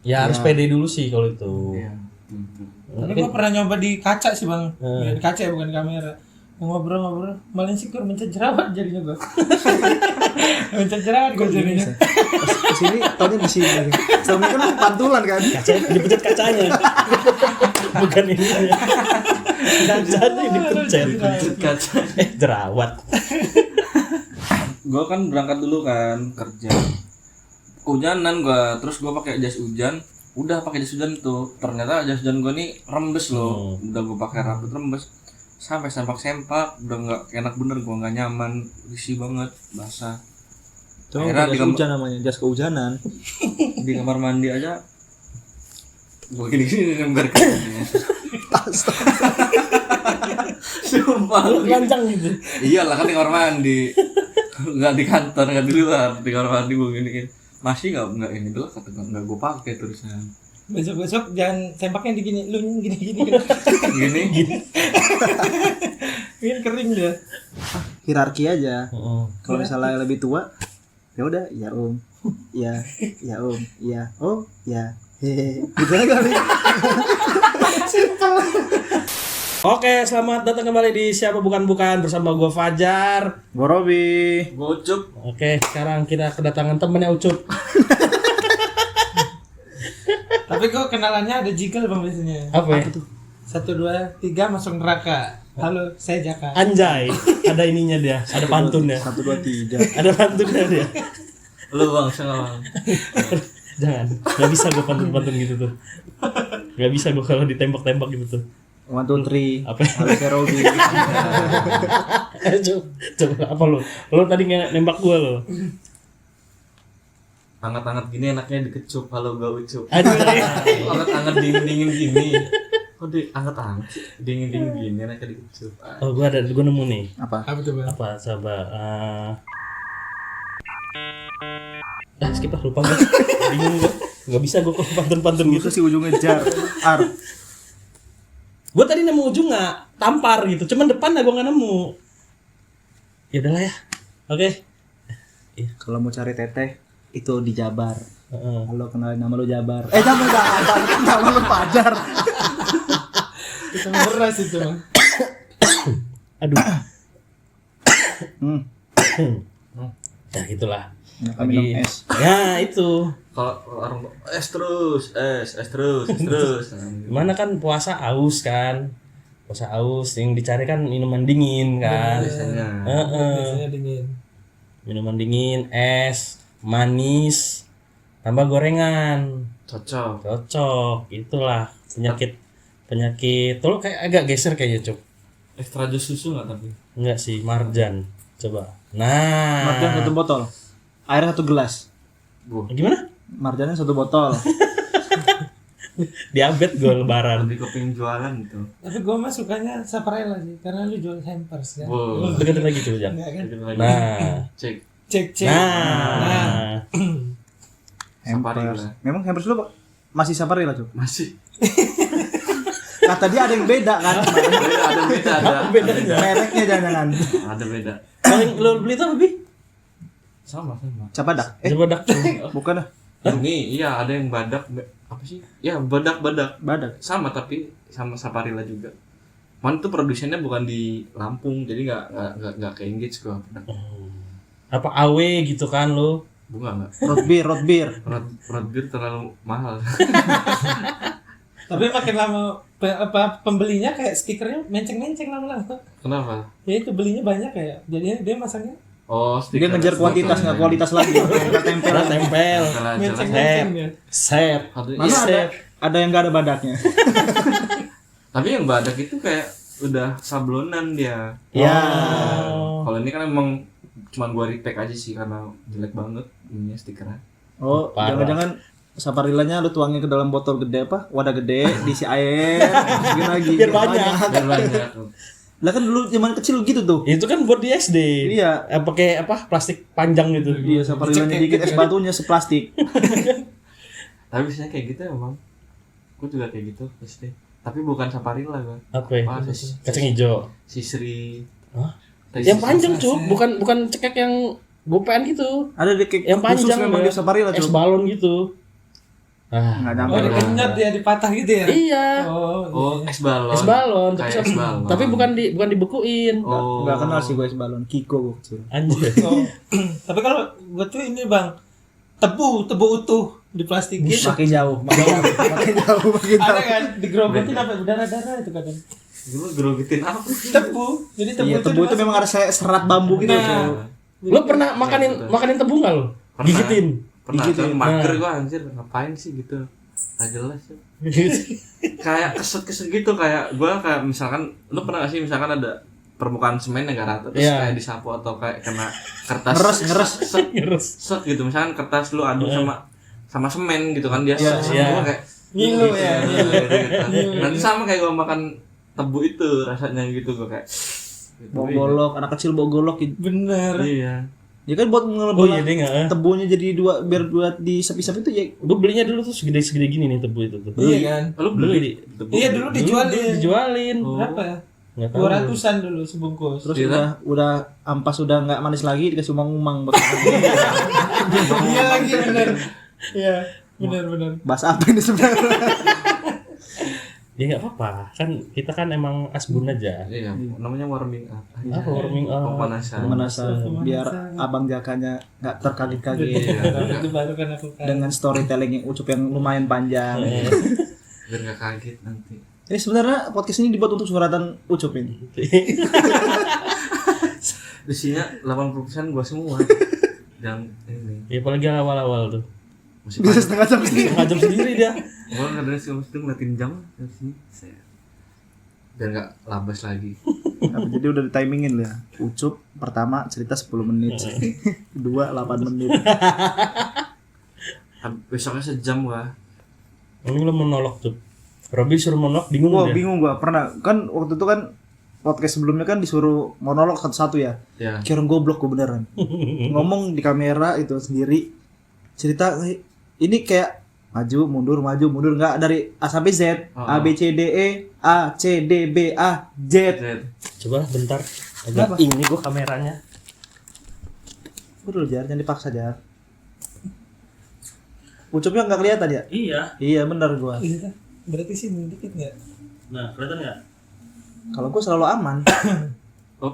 Ya harus pede dulu sih kalau itu. Iya. Ini gue pernah nyoba di kaca sih bang, di kaca ya bukan kamera. Ngobrol-ngobrol, malah insecure mencet jerawat jadinya gue. Mencet jerawat gue jadinya. Kesini taunya di sini. Selama kan pantulan kan. Kaca dipencet kacanya. Bukan ini ya. Kacanya dipencet. Kaca. Jerawat. Gue kan berangkat dulu kan kerja. Hujanan gue, terus gue pakai jas hujan. Udah pakai jas hujan tuh. Ternyata jas hujan gue nih rembes loh. Udah gue pakai rambut rembes. Sampai sempak-sempak, udah nggak enak bener, gue nggak nyaman, risih banget, basah. Itu Akhirnya jas hujan namanya, jas kehujanan. Di kamar mandi aja, gue gini-gini nembar kakinya. Sumpah. Lu keranjang gitu. Iyalah kan di kamar mandi, nggak di kantor, nggak di luar, di kamar mandi gue gini-gini. Masih nggak ini dulu kata gue nggak gue pakai tulisan. Besok jangan sempaknya digini, lu gini. Gini. Ini kering dia. Hierarki aja. Heeh. Kalau misalnya lebih tua, ya udah, ya om, ya om, ya oh, ya hehe. Gitu aja kali. Oke, selamat datang kembali di Siapa Bukan bersama gua Fajar. Gua Robi. Gocuk. Oke, sekarang kita kedatangan temennya Ucup. Tapi kok kenalannya ada jiggle bang biasanya. Apa ya? 1, 2, 3 masuk neraka. Halo, saya Jaka. Anjay, ada ininya dia, ada pantunnya. 1, 2, 3. Ada pantunnya dia. Lu bang, senang. Jangan, nggak bisa gua pantun gitu tuh. Nggak bisa gua kalau ditembak-tembak gitu tuh. 1, 2, 3. Apa? Halo, saya Robi. Coba apa lu? Lu tadi nembak gua lo. Hangat-hangat gini enaknya dikecup, halo gak ucup. Anjay. Hangat-hangat dingin-dingin gini. Kok hangat-hangat sih? Dingin-dingin gini enaknya dikecup. Oh, gua nemu nih. Apa? Apa tuh bang? Apa coba skip lah, lupa gua. Bingung gua. Enggak bisa gua kalau pantun-pantun gitu. Itu sih ujungnya jar. Ar. Gua tadi nemu ujungnya tampar gitu. Cuman depannya gua enggak nemu. Ya udahlah ya. Oke. Kalau mau cari teteh itu di Jabar. Heeh. Halo, kenalin nama lu Jabar. Jangan nama lu Fajar. Kita beras itu bang. Aduh. Ya gitulah. Nah, kami minum es. Ya itu. Kalau orang es terus. Gimana kan puasa aus kan? Puasa aus yang dicari kan minuman dingin kan? Biasanya. Biasanya dingin. Minuman dingin, es, manis, tambah gorengan. Cocok. Itulah penyakit. Tuh kayak agak geser kayaknya, Cuk. Ekstra jus susu nggak tapi? Enggak sih, marjan. Coba. Nah. Marjan 1 botol. Air 1 gelas. Gimana? Marjannya 1 botol. Diabet gue lebaran. Lebih kepingin jualan gitu. Tapi gue mah sukanya Saparella sih, karena lu jual hampers kan. Wow. Deketin lagi coba, Jang. Enggak kan? Nah. Cek. Nah. Hampers. Memang hampers lu masih Saparilla, Cuk? Masih. Kata dia ada yang beda kan? Ada beda. Apa bedanya? Mereknya jangan. Ada beda. Paling lo beli itu lebih? Sama. Capadak. Coba dak. Bukan dah. Ini iya ada yang badak apa sih? Ya badak. Badak. Sama tapi sama Saparilla juga. Man tuh produsennya bukan di Lampung jadi nggak ke engage gua. Apa AW gitu kan lo? Bunga nggak? Root beer. Root beer terlalu mahal. Tapi makin lama pembelinya kayak stikernya menceng-menceng lama-lama. Kenapa? Ya itu belinya banyak kayak. Jadinya dia masangnya Oh, Dia ngejar kuantitas nggak kualitas lagi. Nggak tempel. Tempel. menceng-menceng ya. Set. Mana ada yang nggak ada badaknya. Tapi yang badak itu kayak udah sablonan dia. Ya. Kalau ini kan emang cuman gua repack aja sih karena jelek banget ininya stikernya. Oh, Parah. jangan-jangan Saparillanya lu tuangin ke dalam botol gede apa? Wadah gede, diisi air, masukin lagi. Biar banyak. Dan banyak. Lah kan dulu zaman kecil gitu tuh. Itu kan buat di SD. Iya. Pakai apa? Plastik panjang gitu. Iya, Saparillanya dikit, es batunya seplastik. Tapi biasanya kayak gitu emang. Gua juga kayak gitu SD. Tapi bukan Saparilla gua. Apa ya? Kacang hijau. Sisri. Hah? Teh Yang sisri. panjang, Cuk. Bukan cekek yang gopean gitu. Ada di kayak Yang panjang memang ya. di Saparilla, Es Cuk. balon gitu. Nggak nyampe. Oh, dikenyot ya, dipatah gitu ya? Iya. Oh, es balon. Es balon, Kayak es balon. tapi bukan dibekuin. Oh. Nggak kenal sih gue es balon. Kiko gue kecil. Anjir. Oh. Tapi kalau gue tuh ini bang, tebu utuh diplastikin. Makin jauh. Makin jauh. Ada kan digerogotin apa berdarah-darah itu kadang. Lu gerogitin apa? Tebu. Jadi tebu Iya, tebu itu memang ada serat bambu gitu. Nah. Lo pernah makanin tebu nggak lo? Pernah. Gigitin. Pernah Gigitin. kan mager gua anjir, ngapain sih gitu. Gak jelas ya. Kayak keset gitu, kayak misalkan lu pernah gak sih misalkan ada permukaan semen yang gak rata terus Iya. kayak disapu atau kayak kena kertas Ngeres. set gitu, misalkan kertas lu aduk sama semen gitu kan dia Iya, set iya. gua kayak Ngilu gitu, ya. gitu. Nanti sama kayak gua makan tebu itu rasanya gitu gua kayak gitu. Bawa golok, anak kecil bawa golok gitu. Bener. Iya. Ya kan buat Oh iya deh nggak? tebunya jadi dua biar buat di sapi-sapi itu ya. Gue belinya dulu tuh segede gini nih tebu itu tuh. Iya kan. Lu beli tebu? Iya dulu dijualin. Dijualin. Berapa ya? Nggak tahu. 200-an dulu sebungkus. Terus Iya. udah ampas udah nggak manis lagi dikasih umang-umang Iya lagi bener. Iya bener. bahas apa ini sebenarnya? Ya nggak apa-apa. Kan kita kan emang asbun aja. Iya, namanya warming up. Apa warming up? Pemanasan. Pemanasan biar abang jakanya nggak terkaget-kaget Iya. Itu baru kan aku kan. dengan storytelling yang Ucup yang lumayan panjang. Biar gak kaget nanti. Ini sebenarnya podcast ini dibuat untuk suratan Ucup ini. Isinya 80% gua semua. Yang ini. Ya apalagi awal-awal tuh. Masih Bisa setengah jam sendiri. Setengah jam sendiri dia. gua kadang sih mesti ngeliatin jam dari sini. Biar gak labas lagi. Jadi udah ditimingin lah. Ucup pertama cerita 10 menit. Kedua 8 menit. Besoknya sejam gua. Ini lo monolog tuh. Robby suruh monolog bingung Wah dia. bingung gua pernah kan waktu itu kan podcast sebelumnya kan disuruh monolog satu-satu ya. Ya. Kira goblok gua beneran. Ngomong di kamera itu sendiri cerita ini kayak maju mundur nggak dari A sampai Z. A B C D E A C D B A Z. Coba bentar. Agak ini gua kameranya. Betul Jar, jangan dipaksa Jar. Ucupnya nggak kelihatan ya? Iya. Iya benar gua. Iya. Berarti sini dikit nggak? Nah, kelihatan nggak? Kalau gua selalu aman. Oh,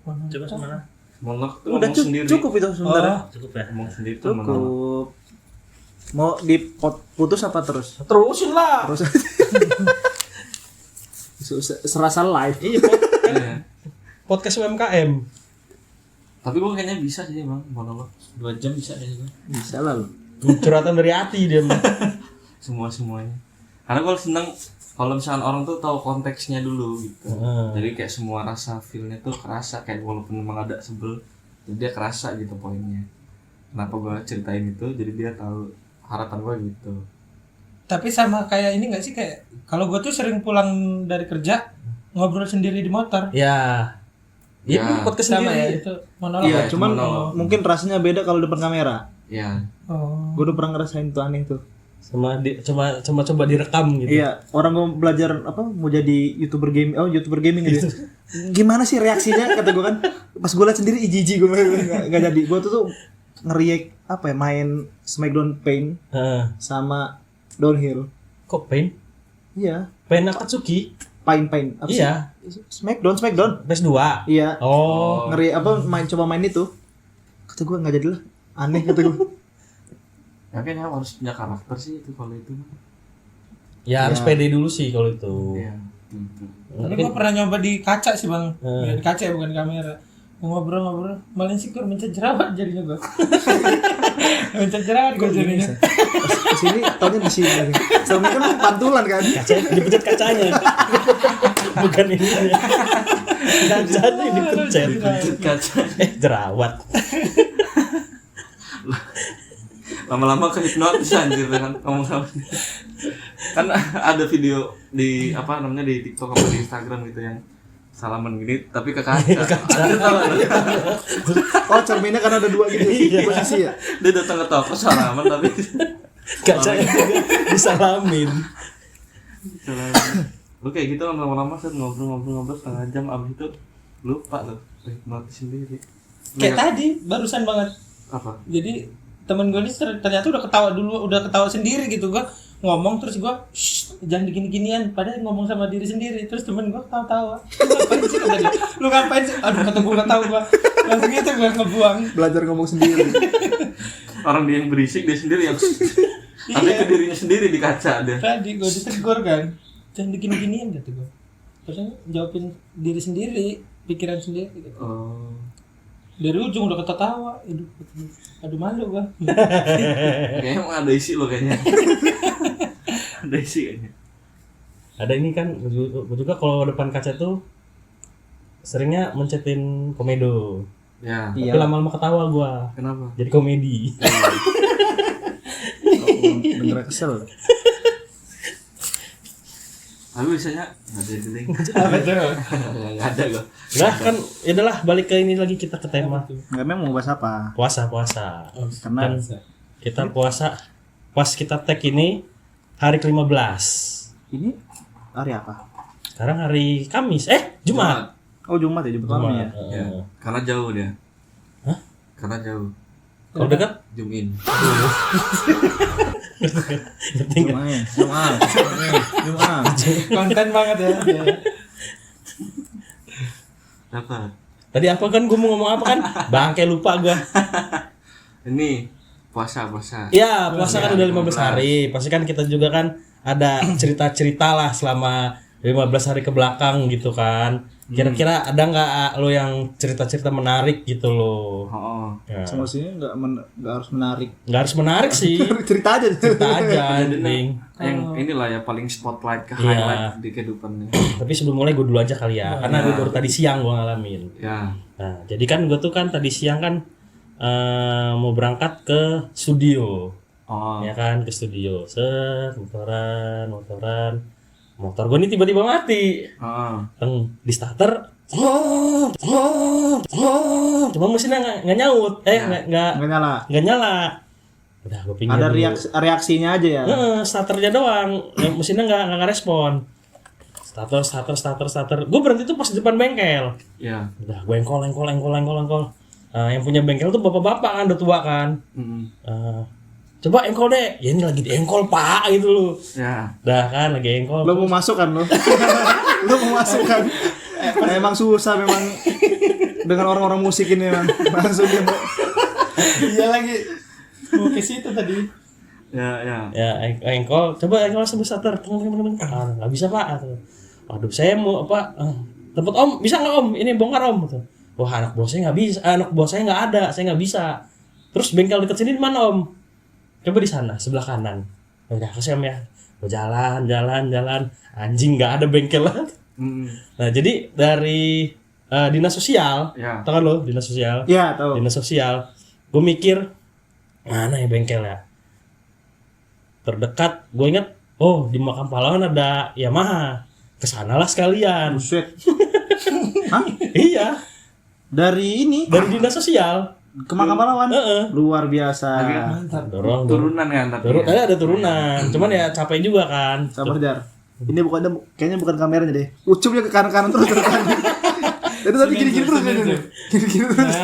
Coba semana? monolog tuh Udah ngomong sendiri. cukup itu sebenarnya. Cukup ya. Ngomong sendiri tuh monolog. Cukup. Mau diputus apa terus? Terusin lah. Terus serasa live. Iya, Iya. podcast UMKM. Tapi gua kayaknya bisa sih emang monolog 2 jam bisa ya gua. Bisa lah lu. Curhatan dari hati dia mah. Semuanya. Karena gua seneng kalau misalkan orang tuh tahu konteksnya dulu gitu. Jadi kayak semua rasa feel-nya tuh kerasa kayak walaupun memang ada sebel, jadi dia kerasa gitu poinnya. Kenapa gua ceritain itu? Jadi dia tahu harapan gua gitu. Tapi sama kayak ini nggak sih kayak kalau gue tuh sering pulang dari kerja ngobrol sendiri di motor. Ya. Iya, Ya. podcast Sama ya sendiri. itu monolog. Iya, Iya, cuman monolog. mungkin rasanya beda kalau depan kamera. Ya. Oh. Gue udah pernah ngerasain tuh aneh tuh. Coba direkam gitu. Iya, orang mau belajar apa mau jadi YouTuber gaming gitu. Gimana sih reaksinya kata gue kan. Pas gue liat sendiri jijik gue nggak jadi. Gue tuh ngeriak apa ya main Smackdown Pain Heeh. sama Downhill. Kok Pain? Iya, Pain Akatsuki? Pain apa sih? Iya. Smackdown. PS2. Iya. Oh. Ngeri apa coba main itu. Kata gue nggak jadi lah. Aneh kata gue. Ya kayaknya harus punya karakter sih itu kalau itu. Ya harus pede dulu sih kalau itu. Iya. Tapi gue pernah nyoba di kaca sih bang. Ya, di kaca ya bukan kamera. Ngobrol malah insecure mencet jerawat jadinya gue. Mencet jerawat gue jadinya. Kesini taunya di sini. Selama kan pantulan kan. Kaca dipencet kacanya. Bukan ini. Kacanya dipencet. Kaca. Jerawat. Lama-lama ke hipnotis anjir kan ngomong sama dia. Kan ada video di apa namanya di TikTok atau di Instagram gitu yang salaman gini tapi ke kaca. Oh cerminnya kan ada dua gitu posisi ya. Dia datang ke toko salaman tapi Kacanya juga disalamin. lu kayak gitu lama-lama set ngobrol setengah jam abis itu lupa lu hipnotis sendiri. Kayak tadi barusan banget. Apa? Jadi temen gue ini ternyata udah ketawa sendiri gitu. Gue ngomong terus gue jangan gini-ginian, padahal ngomong sama diri sendiri. Terus temen gue tawa-tawa, lu ngapain sih kata dia, lu ngapain sih, aduh kata gue gak tau, gue langsung itu gue ngebuang. Belajar ngomong sendiri. Orang dia yang berisik, dia sendiri yang tapi ke dirinya sendiri di kaca dia. Tadi gue ditegur kan, jangan gini-ginian kata gue. Terus jawabin diri sendiri, pikiran sendiri gitu. Oh. Dari ujung udah ketawa, aduh malu gua. Kayaknya emang ada isi lo kayaknya. Ada isi kayaknya. Ada ini kan, gue juga kalau depan kaca tuh seringnya mencetin komedo. Ya. Tapi lama-lama ketawa gue. Kenapa? Jadi komedi. Bener kesel. Tapi biasanya nggak ada dinding. Apa tuh? Nggak ada gua. Nah kan, ya udahlah balik ke ini lagi, kita ke tema Nggak, memang mau bahas apa? puasa. Karena Kan kita puasa, pas kita tag ini hari ke-15. ini hari apa? Sekarang hari Kamis, Jumat. Oh Jumat ya, Jumat malam ya. Ya. Karena jauh dia. Hah? Karena jauh. Kalau dekat, Jumin. Jumat. Konten banget ya. Apa? tadi apa kan gue mau ngomong apa kan? Bangke lupa gue. Ini puasa. Ya, puasa kan udah 15 hari. Pasti kan kita juga kan ada cerita-cerita lah selama 15 hari ke belakang gitu kan. Kira-kira ada nggak lo yang cerita-cerita menarik gitu lo? Oh. Ya. Semestinya nggak harus menarik. Nggak harus menarik sih. Cerita aja. Cerita aja anjing. Yang inilah ya paling spotlight ke highlight di kehidupannya. Tapi sebelum mulai gue dulu aja kali ya. Karena gue baru tadi siang gue ngalamin. Ya. Nah, jadi kan gue tuh kan tadi siang kan mau berangkat ke studio. Oh. Ya kan, ke studio. Motor gue ini tiba-tiba mati. Oh. Di starter. Cuma mesinnya nggak nyaut. Nggak nyala. Udah gue pinggir. Ada dulu. reaksinya aja ya. Starternya doang. Mesinnya nggak respon. Starter. Gue berhenti tuh pas di depan bengkel. Ya. Udah gue engkol. Yang punya bengkel tuh bapak-bapak kan, udah tua kan. Coba engkol deh. Ya ini lagi di engkol pak gitu lu. Ya. Dah kan lagi engkol. Lo mau masuk kan lo? Lo mau masuk kan? Emang susah memang dengan orang-orang musik ini memang langsung dia mau. Iya lagi. Mau ke situ tadi. Ya. Ya engkol. Coba engkol sebut starter. Nggak bisa pak. Waduh saya mau apa? Tempat om bisa nggak om? Ini bongkar om. Wah anak bos saya nggak bisa. Anak bos saya nggak ada. Saya nggak bisa. Terus bengkel dekat sini di mana om? Coba di sana sebelah kanan. Udah kasih om ya. Gue jalan. Anjing nggak ada bengkel lagi. Nah jadi dari dinas sosial, Ya. tau kan lo dinas sosial? Iya tahu. Dinas sosial. Gue mikir mana ya bengkel ya? Terdekat. Gue ingat, oh di Makam Pahlawan ada Yamaha. Kesanalah sekalian. Buset. Hah? Iya. Dari ini Dari dinas sosial. ke Makam Pahlawan. Luar biasa. Dorong. Turunan kan tapi. Ada turunan. Cuman ya capek juga kan. Sabar Jar. Ini kayaknya bukan kameranya deh. Ucupnya ke kanan terus. Itu tadi gini-gini terus. Gini-gini terus.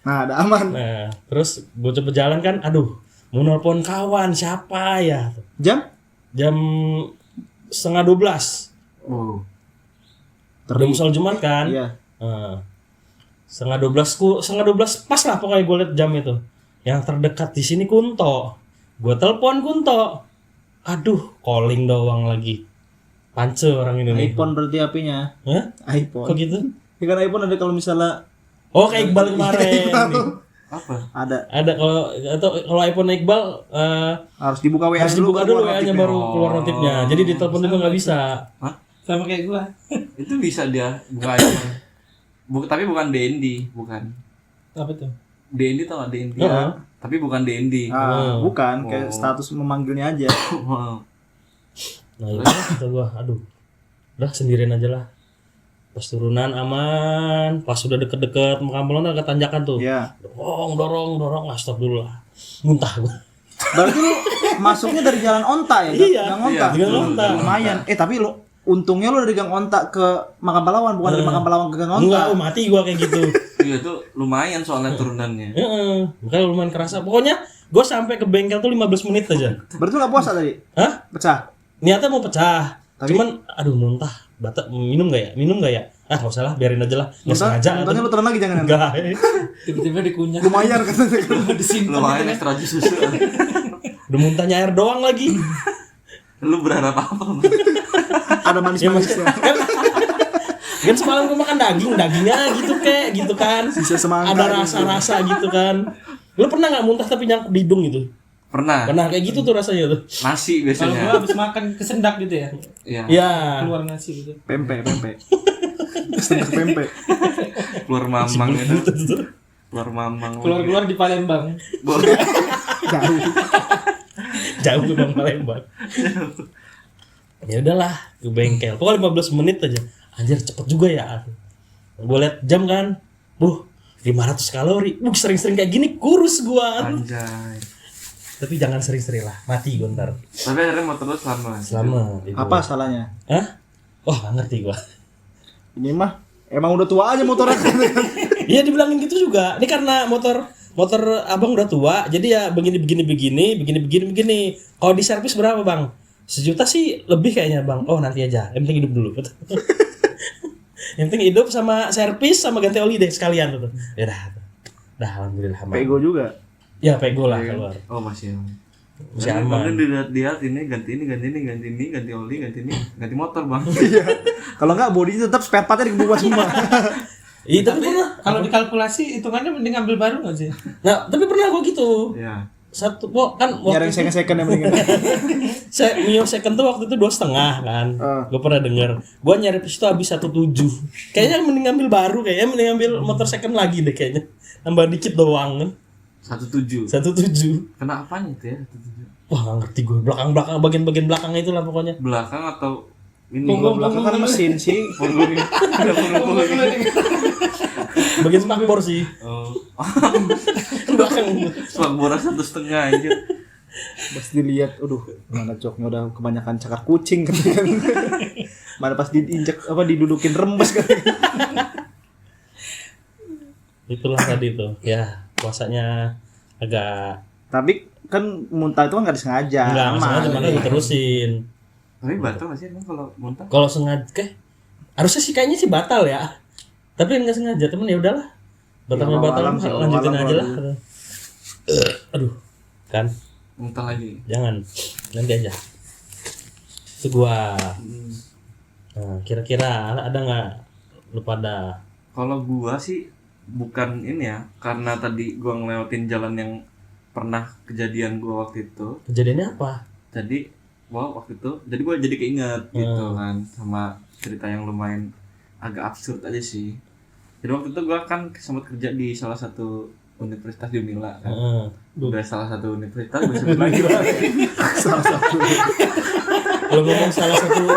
Nah, ada aman. Nah, terus gue coba jalan kan, aduh, mau nelpon kawan siapa ya? Jam? Jam 11:30. Oh. Udah musal Jumat kan? Iya. 11:30 pas lah pokoknya gue liat jam itu. Yang terdekat di sini Kunto. Gue telepon Kunto. Aduh, calling doang lagi. Pance orang ini nih. iPhone berarti HP-nya. Hah? iPhone. Kok gitu? Ya kan iPhone ada kalau misalnya Oh, kayak Iqbal kemarin. nih. Apa? ada Kalau iPhone Iqbal harus dibuka WA harus dibuka dulu keluar WA-nya notifnya. baru keluar notifnya. Jadi di telepon juga nggak bisa. Hah? Sama kayak gua. Itu bisa dia buka iPhone. Tapi bukan DND, bukan. Apa tuh? DND tau gak DND? Heeh. Tapi bukan DND. Bukan, kayak status memanggilnya aja. Nah itu kata gua, aduh, udah sendirian aja lah. Pas turunan aman, pas sudah deket-deket Makam Pahlawan agak tanjakan tuh. Iya. Dorong, ah stop dulu lah. Muntah gua. Berarti lu masuknya dari jalan onta ya? Iya. Gang onta. Iya, gang onta. Lumayan. Tapi lu untungnya lu dari Gang Onta ke Makam Pahlawan, bukan dari Makam Pahlawan ke Gang Onta. Enggak, mati gua kayak gitu. Iya tuh lumayan soalnya turunannya. Heeh, makanya lumayan kerasa. Pokoknya gue sampai ke bengkel tuh 15 menit aja. Berarti nggak puasa tadi? Hah? Pecah. Niatnya mau pecah. Tapi- Cuman aduh muntah. Batak minum gak ya? Minum gak ya? Ah nggak usah lah, biarin aja lah. Nggak sengaja. Muntahnya lu telan lagi jangan. Enggak. Tiba-tiba dikunyah. Lumayan katanya. Disimpan. Lumayan ekstra jus susu. Udah muntahnya air doang lagi. Lu berharap apa? Bang? Ada manis-manisnya. Kan semalam gue makan dagingnya gitu kayak gitu kan. Bisa semangka. Ada rasa-rasa gitu kan. Lu pernah nggak muntah tapi nyangkut di hidung gitu? Pernah. Pernah kayak gitu tuh rasanya tuh. Nasi Kalau biasanya. gua habis makan kesendak gitu ya. Iya. Iya. Keluar nasi gitu. Pempek. Setengah pempek. Keluar mamang itu. Keluar mamang. Keluar-keluar di Palembang. Boleh. Jauh. Jauh ke Bang Palembang. Ya udahlah ke bengkel. Pokoknya 15 menit aja. Anjir cepet juga ya. Gue liat jam kan. 500 kalori. Sering-sering kayak gini kurus gua. Anjay. Tapi jangan sering-sering lah. Mati gue ntar. Tapi akhirnya motor lu selama. Selama. Apa salahnya? Hah? Oh gak ngerti gua. Ini mah emang udah tua aja motornya. Iya dibilangin gitu juga. Ini karena motor abang udah tua, jadi ya begini. Kalau di servis berapa bang? 1 juta sih lebih kayaknya bang. Oh nanti aja. Yang penting hidup dulu. Yang penting hidup sama servis sama ganti oli deh sekalian tuh. Ya dah alhamdulillah. Bang. Pego juga. Ya pego lah keluar. Oh masih aman. Masih aman. Kemudian dilihat ini ganti oli, ganti motor bang. Iya. Kalau enggak bodinya tetap spare partnya dibuat semua. Iya tapi pernah. Kalau dikalkulasi hitungannya mending ambil baru nggak sih? Nah tapi pernah gua gitu. Iya. Kan Nyari second yang mendingan. Mio second tuh waktu itu 2,5 kan. Gue pernah denger. Gue nyari itu habis 1,7. Kayaknya mending ambil baru, kayaknya mending ambil motor second lagi deh kayaknya. Nambah dikit doang kan. 17. 1,7. Kena apanya itu ya? 17. Wah gak ngerti gue. Belakang bagian belakang itulah pokoknya. Belakang atau ini? Belakang kan mesin sih. Punggung. Ada punggung. Bagian spakbor sih. Oh. Belakang. Selang boras 1,5 aja. Pas dilihat, aduh, mana coknya udah kebanyakan cakar kucing kan. Mana pas diinjek didudukin rembes kan. Itulah tadi tuh. Ya puasanya agak Tapi kan muntah itu kan nggak disengaja. enggak aman. sengaja makanya gue terusin. Tapi batal nggak sih emang kalau muntah? Kalau sengaja harusnya sih kayaknya sih batal ya. Tapi enggak sengaja temen ya udahlah. Batalnya Ya, batal alam sih, lanjutin alam aja lah. kalau Aduh. Kan Muntah lagi. jangan nanti aja. Itu gua. Nah, kira-kira ada nggak lu pada Kalau gua sih bukan ini ya, karena tadi gua ngelewatin jalan yang pernah kejadian gua waktu itu. kejadiannya apa? Jadi waktu itu jadi gue jadi keinget gitu kan sama cerita yang lumayan agak absurd aja sih. Jadi waktu itu gue kan sempat kerja di salah satu universitas di Unila kan. Udah salah satu universitas gue sebut lagi lah. Salah satu. Kalau ngomong salah satu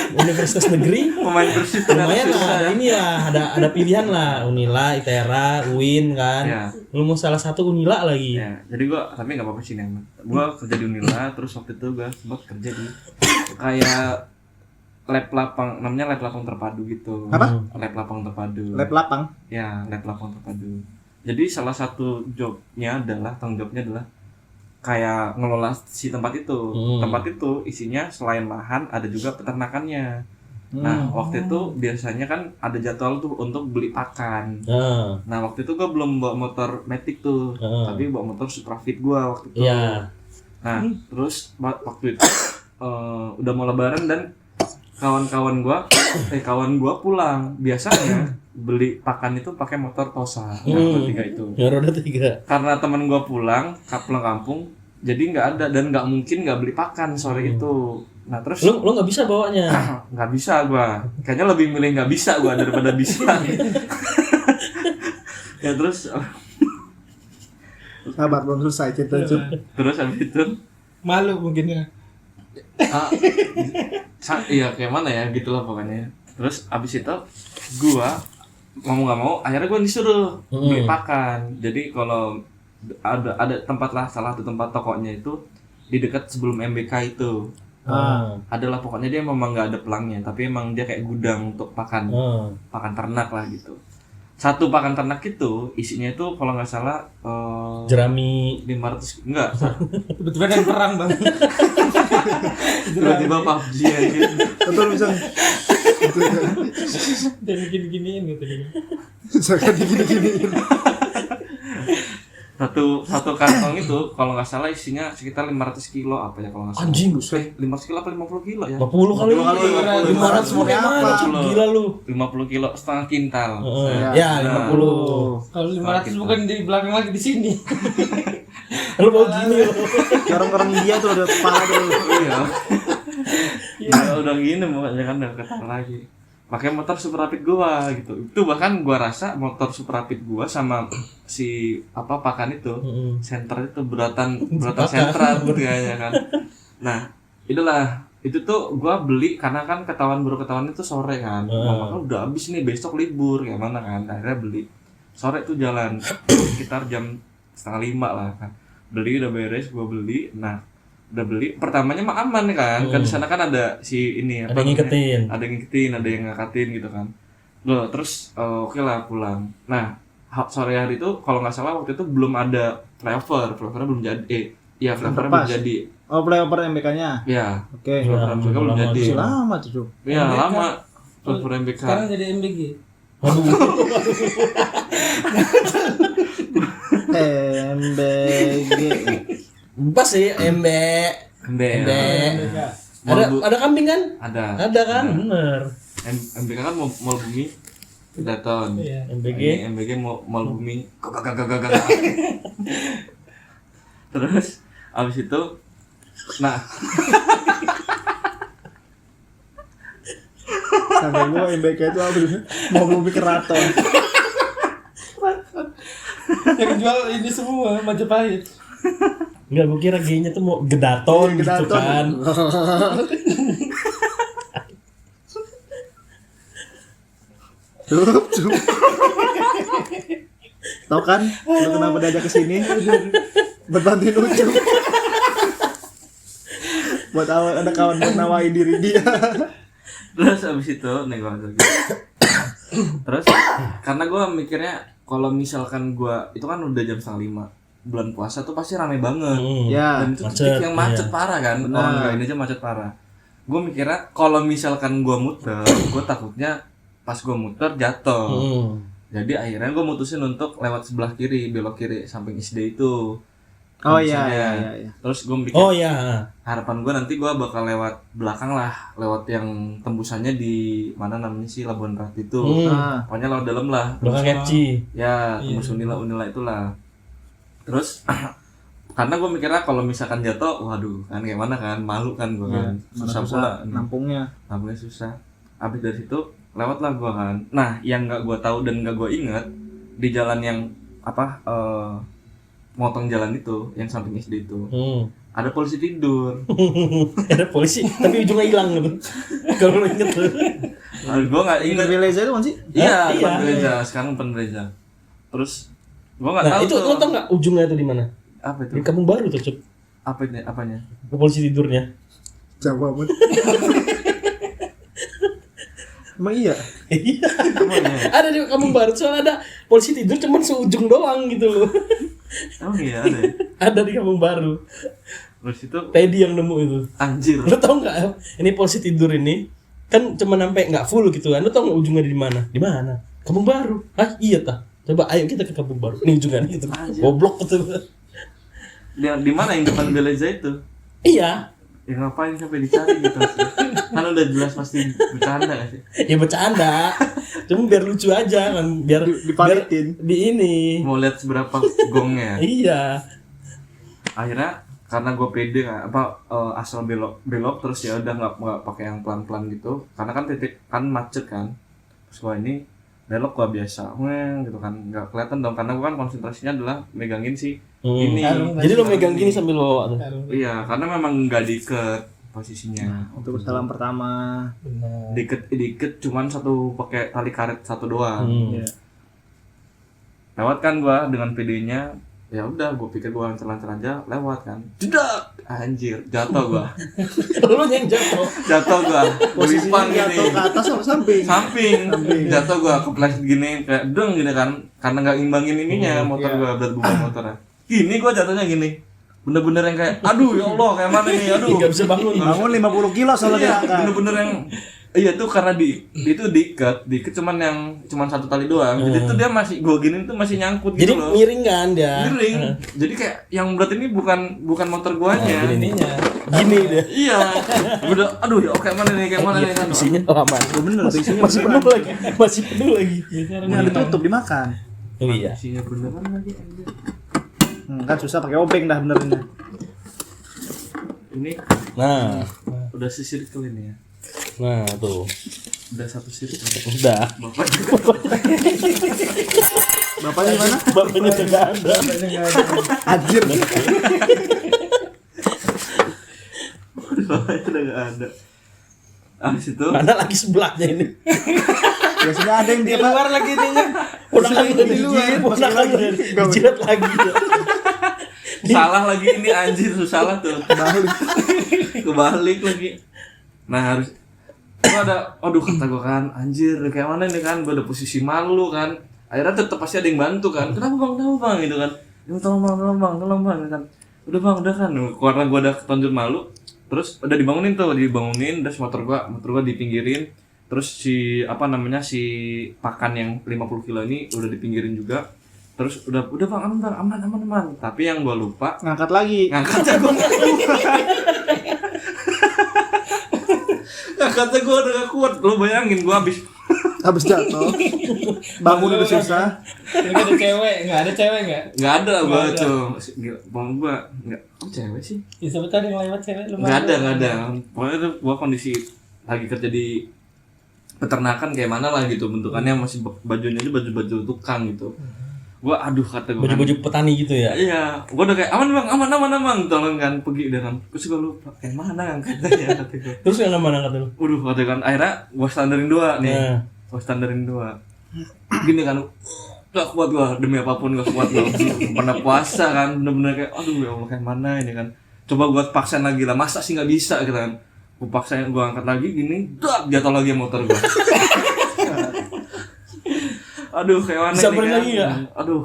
universitas negeri Pemain bersih ternyata lumayan lah, susah ada ya. ini lah, ada pilihan lah, Unila, ITERA, UIN kan. Ya. Lu mau salah satu Unila lagi. Ya, jadi gue tapi nggak apa-apa sih nih. Gue kerja di Unila, terus waktu itu gue sempat kerja di kayak lab lapang, namanya lab lapang terpadu gitu. Apa? Lab lapang terpadu. Lab lapang. Ya, lab lapang terpadu. Jadi salah satu tanggung jobnya adalah kayak ngelola si tempat itu. Tempat itu isinya selain lahan ada juga peternakannya. Nah, waktu itu biasanya kan ada jadwal tuh untuk beli pakan. Nah, waktu itu gue belum bawa motor Matic tuh, tapi bawa motor Suprafit gue waktu itu. Iya. Nah, terus waktu itu udah mau lebaran dan kawan gua pulang. Biasanya beli pakan itu pakai motor Tosa. Nah, tiga itu. Ya roda 3. Karena teman gua pulang kampung, jadi nggak ada dan nggak mungkin nggak beli pakan sore itu. Nah, terus Lu nggak bisa bawanya. nggak bisa gua. Kayaknya lebih milih nggak bisa gua daripada bisa. Ya terus Sabar belum selesai cerita itu. terus habis itu Malu mungkin ya. iya kayak mana ya gitulah pokoknya. Terus abis itu gua mau nggak mau akhirnya gua disuruh beli pakan. Jadi kalau ada tempat lah, salah satu tempat tokonya itu di dekat sebelum MBK itu adalah pokoknya dia memang nggak ada pelangnya tapi emang dia kayak gudang untuk pakan ternak lah gitu. satu pakan ternak itu isinya itu kalau nggak salah Jerami. 500 enggak Tiba-tiba ada yang perang bang. tiba-tiba PUBG aja. Betul bisa. Dan gini-giniin gitu. Misalkan digini-giniin. Satu kantong itu kalau nggak salah isinya sekitar 500 kilo apa ya kalau nggak salah. Anjing. 500 kilo apa 50 kilo ya? 50 kali. 500 semuanya apa? Gila lu. 50 kilo setengah kintal. Ya, 50. Kalau 500 bukan di belakang lagi di sini. Lu bau gini lu. Orang-orang dia tuh ada kepala tuh. Iya. Udah gini makanya kan udah ketar lagi. Pakai motor super rapid gua gitu. Itu bahkan gua rasa motor super rapid gua sama si pakan itu, senter itu beratan sentral kayaknya kan. Nah, itulah itu tuh gua beli karena kan baru ketahuan itu sore kan. Mama kan udah habis nih besok libur kayak mana kan. Akhirnya beli. Sore tuh jalan sekitar jam 4:30 lah kan. Beli udah beres gua beli. Nah, udah beli pertamanya mah aman kan di sana kan ada si ini ada yang ngiketin, ada yang ngakatin gitu kan loh terus oke lah pulang. Nah sore hari itu kalau nggak salah waktu itu belum ada flyovernya belum jadi flyovernya belum jadi. Flyover MBK-nya ya oke. flyover MBK belum jadi. Lama tuh ya lama flyover MBK Sekarang jadi MBG. MBG pas sih MB. Ada kambing kan? Ada kan? Bener. MBK kan mall bumi Daton. MBG mall bumi. Gagagagagagag. Terus abis itu nah sampai gua MBK itu apa mau bumi keraton. Yang jual ini semua Majapahit. Enggak, gue kira G-nya tuh mau Gedaton gitu kan. Lucu. Tau kan lu kenapa diajak ke sini? Buat bantuin lucu. Buat awal ada kawan menawain diri dia. Terus abis itu nih gua lagi. Terus karena gue mikirnya kalau misalkan gue itu kan udah jam 4:30 bulan puasa tuh pasti rame banget. Ya. Dan itu titik yang macet parah kan. Orang lain aja macet parah. Gue mikirnya kalau misalkan gue muter, gue takutnya pas gue muter jatuh. Jadi akhirnya gue mutusin untuk lewat sebelah kiri, belok kiri samping SD itu. Oh iya. Terus gue mikir, harapan gue nanti gue bakal lewat belakang lah, lewat yang tembusannya di mana namanya sih Labuan Ratu itu. Pokoknya lewat dalam lah. Belakang FC. Ya, tembus Unila itulah. Terus karena gue mikirnya kalau misalkan jatuh, waduh kan kayak mana kan, malu kan gue kan, susah pula nampungnya susah. Habis dari situ lewat lah gue kan. Nah yang nggak gue tahu dan nggak gue inget di jalan yang motong jalan itu, yang samping SD itu, ada polisi tidur. Ada polisi, tapi ujungnya hilang gitu. Kalau lo inget tuh. Gue nggak inget. Beleza itu kan sih? Iya, Beleza. Sekarang Beleza. Terus gue nggak tahu itu lo tau nggak ujungnya itu di mana? Apa itu? Di Kampung Baru tuh, Cep. Apanya? Ke polisi tidurnya. Jauh amat. Emang iya? Iya. Ada di Kampung Baru, soalnya ada polisi tidur cuman seujung doang gitu loh. Oh iya ada. Ada di Kampung Baru. Terus itu Teddy yang nemu itu. anjir. Lo tau nggak? Ini polisi tidur ini kan cuma sampai nggak full gitu kan. Lo tau nggak ujungnya di mana? Di mana? Kampung Baru. Hah? Iya tah. Coba ayo kita ke Kampung Baru. Ini ujungnya gitu. Goblok gitu. Di mana yang depan Beleza itu? Iya. Ya ngapain sampai dicari gitu? Kan udah jelas pasti bercanda gak sih? Ya bercanda. Cuma biar lucu aja kan, biar dipalitin. Di ini. Mau lihat seberapa gongnya. Iya. Akhirnya karena gue pede asal belok terus ya udah nggak pakai yang pelan gitu. Karena kan titik kan macet kan. Terus gue ini belok gue biasa, gitu kan, nggak kelihatan dong karena gue kan konsentrasinya adalah megangin si ini. Jadi lo megang gini sambil bawa tuh. Iya, karena memang nggak diikat posisinya. Untuk salam pertama. Benar. Diikat cuman satu pakai tali karet satu doang. Iya. Lewat kan gue dengan PD-nya ya udah gue pikir gue lancar-lancar aja lewat kan, jedak anjir jatuh gue Lu yang jatuh. gue Posisinya gelipang jatuh gini ke atas sama samping. samping jatuh gue kepleset gini kayak deng gini kan karena nggak imbangin ininya motor gue berat beban motornya gini gue jatuhnya gini bener-bener yang kayak aduh ya Allah kayak mana nih aduh Enggak bisa bangun. Bangun 50 kilo soalnya iya, diangkat. bener-bener yang iya tuh karena itu diikat cuman satu tali doang jadi tuh dia masih gue gini tuh masih nyangkut Jadi gitu loh miring kan dia. miring jadi kayak yang berat ini bukan motor guanya ininya. Gini dia. iya udah aduh ya kayak mana nih kan Isinya lama. Bener tuh isinya Masih penuh lagi. Masih penuh lagi. Nah, ditutup dimakan. Oh iya. isinya beneran lagi anjir. Kan susah pakai obeng dah benernya. Ini Nah, udah sesirkel ini ya nah tuh. udah satu sirkel Udah. bapak Bapaknya gimana? Bapaknya udah enggak ada. Anjir. bapaknya udah gak ada abis itu Mana lagi sebelahnya ini? Biasanya ada yang Di dia luar lagi ininya. Ponakan udah di luar, dijilid, masukin ponakan lagi. udah dijilat lagi. salah lagi ini anjir salah tuh kebalik lagi nah harus gua ada aduh kata gua kan anjir kayak mana nih kan gua ada posisi malu kan akhirnya tetap pasti ada yang bantu kan kenapa bang gitu kan ya tolong bang kan udah bang udah kan karena gua udah ketonjol malu terus udah dibangunin terus motor gua dipinggirin terus si pakan yang 50 kilo ini udah dipinggirin juga terus udah bang aman tapi yang gua lupa ngangkat lagi. ngangkatnya gua ngangkatnya gua udah gak kuat lu bayangin gua habis Habis jatuh. Bangun udah susah. Enggak ada cewek, enggak ada cewek enggak? nggak ada gua Nggak ada. tuh bang gua nggak kok cewek sih Ya sebetulnya yang lewat cewek lu. nggak ada pokoknya tuh gua kondisi lagi kerja di peternakan kayak mana lah gitu bentukannya masih bajunya itu baju tukang gitu gua aduh kata gua kan, Baju-baju petani gitu ya. iya gua udah kayak aman tolong kan pergi udah kan terus gua lupa kayak mana angkatnya kata gua Terus yang mana kata lu? waduh kata kan akhirnya gua standarin 2 nih Nah. gua standarin 2 gini kan gak kuat gua demi apapun gak kuat gua pernah puasa kan bener-bener kayak aduh ya Allah kayak mana ini kan coba gua paksain lagi lah masa sih nggak bisa gitu kan gua paksain gua angkat lagi gini jatuh lagi motor gua aduh kayak mana Bisa ini balik kan lagi nggak? aduh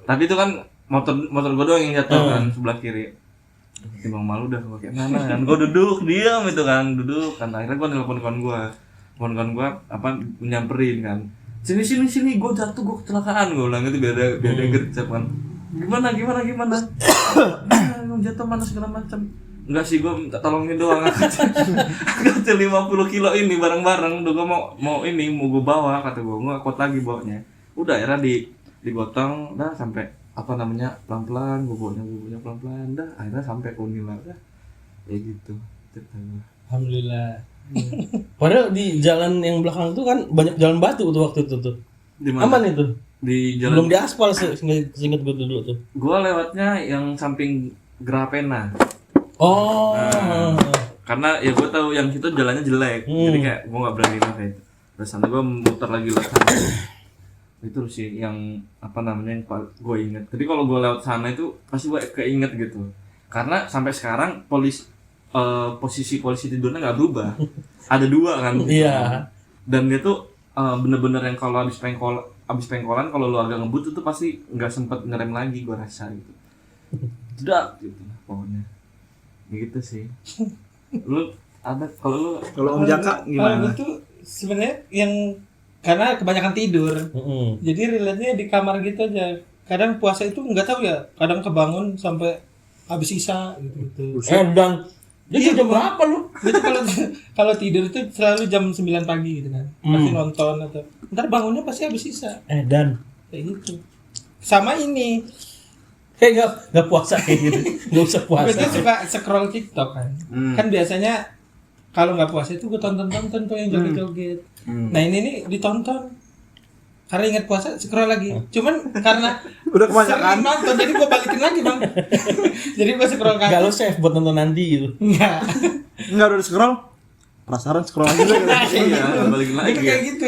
tapi itu kan motor gua doang yang jatuh kan sebelah kiri timbang malu dah gua kayak mana kan gua duduk diam itu kan akhirnya gua nelpon kawan gua nyamperin kan sini gua jatuh gua kecelakaan gua bilang gitu biar ada gercep kan gimana jatuh mana segala macam enggak sih gua minta tolongin doang angkat 50 kilo ini bareng-bareng udah gua mau gua bawa kata gua kuat lagi bawanya udah akhirnya digotong dah sampai pelan-pelan gua bawanya pelan-pelan dah akhirnya sampai ke Unila dah ya gitu ceritanya. Alhamdulillah. Padahal di jalan yang belakang itu kan banyak jalan batu tuh waktu itu tuh. Di mana? Aman itu. Di Belum jalan diaspal seingat gue dulu tuh. gua lewatnya yang samping Grapena Oh. karena ya gua tahu yang situ jalannya jelek jadi kayak gua nggak berani pakai terus sana gua muter lagi lewat sana itu sih yang yang gua ingat jadi kalau gua lewat sana itu pasti gua keinget gitu karena sampai sekarang posisi polisi tidurnya nggak berubah ada 2 kan Iya. dan dia tuh bener-bener yang kalau abis pengkolan kalau lu agak ngebut itu pasti nggak sempet ngerem lagi gua rasa gitu jedak gitu lah pokoknya gitu sih lu ada kalau Kalau Om Jaka Kalau gimana? itu sebenarnya yang karena kebanyakan tidur. Jadi relate-nya di kamar gitu aja. Kadang puasa itu nggak tahu ya, kadang kebangun sampai habis isya gitu. Dan dia Iya, jam berapa lu? Itu kalau tidur itu selalu jam 9 pagi gitu kan. Pasti nonton atau ntar bangunnya pasti habis isya. Dan Kayak gitu. Sama ini. kayak nggak puasa kayak gitu. Nggak usah puasa. Gue tuh suka scroll TikTok kan. Kan biasanya kalau nggak puasa itu gue tonton tuh yang joget-joget. Nah ini nih ditonton. Karena ingat puasa scroll lagi. Cuman karena Udah kebanyakan. sering nonton jadi gue balikin lagi bang. Jadi gue scroll Nggak kaki. lo save buat nonton nanti gitu. Enggak. Enggak udah scroll. Penasaran scroll lagi deh. iya balikin lagi Itu ya kayak gitu.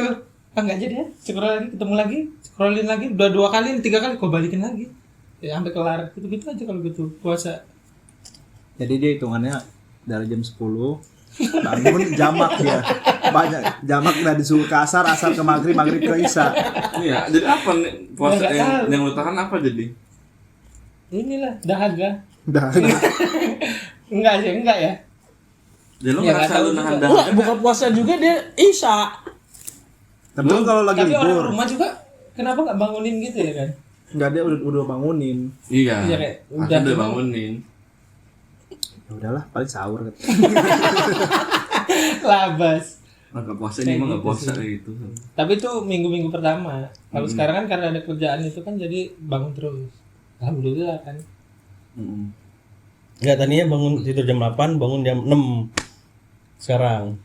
Ah enggak jadi ya. Scroll lagi, ketemu lagi, scrollin lagi, udah 2 kali, 3 kali gue balikin lagi. Ya sampai kelar gitu-gitu aja kalau gitu puasa. Jadi dia hitungannya dari jam 10 bangun jamak dia. Banyak jamak dari subuh ke asar ke maghrib ke isya. Iya, jadi apa nih puasa Nggak tahu. yang lu tahan apa jadi? Inilah dahaga. Udah. Enggak sih, enggak ya. Jadi lu Ya, ngerasa nggak tahu lu nahan juga. dahaga Enggak, buka puasa juga dia isya. Tapi kalau lagi Tapi orang libur, rumah juga kenapa nggak bangunin gitu ya kan? enggak dia udah bangunin. Iya. Iya, kayak Udah udah udah cuma- bangunin. Ya udahlah, paling sahur kan. Labas. Enggak puasa Kayak ini mah enggak gitu puasa sih. itu. Tapi itu minggu-minggu pertama. Kalau sekarang kan karena ada kerjaan itu kan jadi bangun terus. Alhamdulillah kan. Heeh. Enggak, tadinya bangun tidur jam 8, bangun jam 6. Sekarang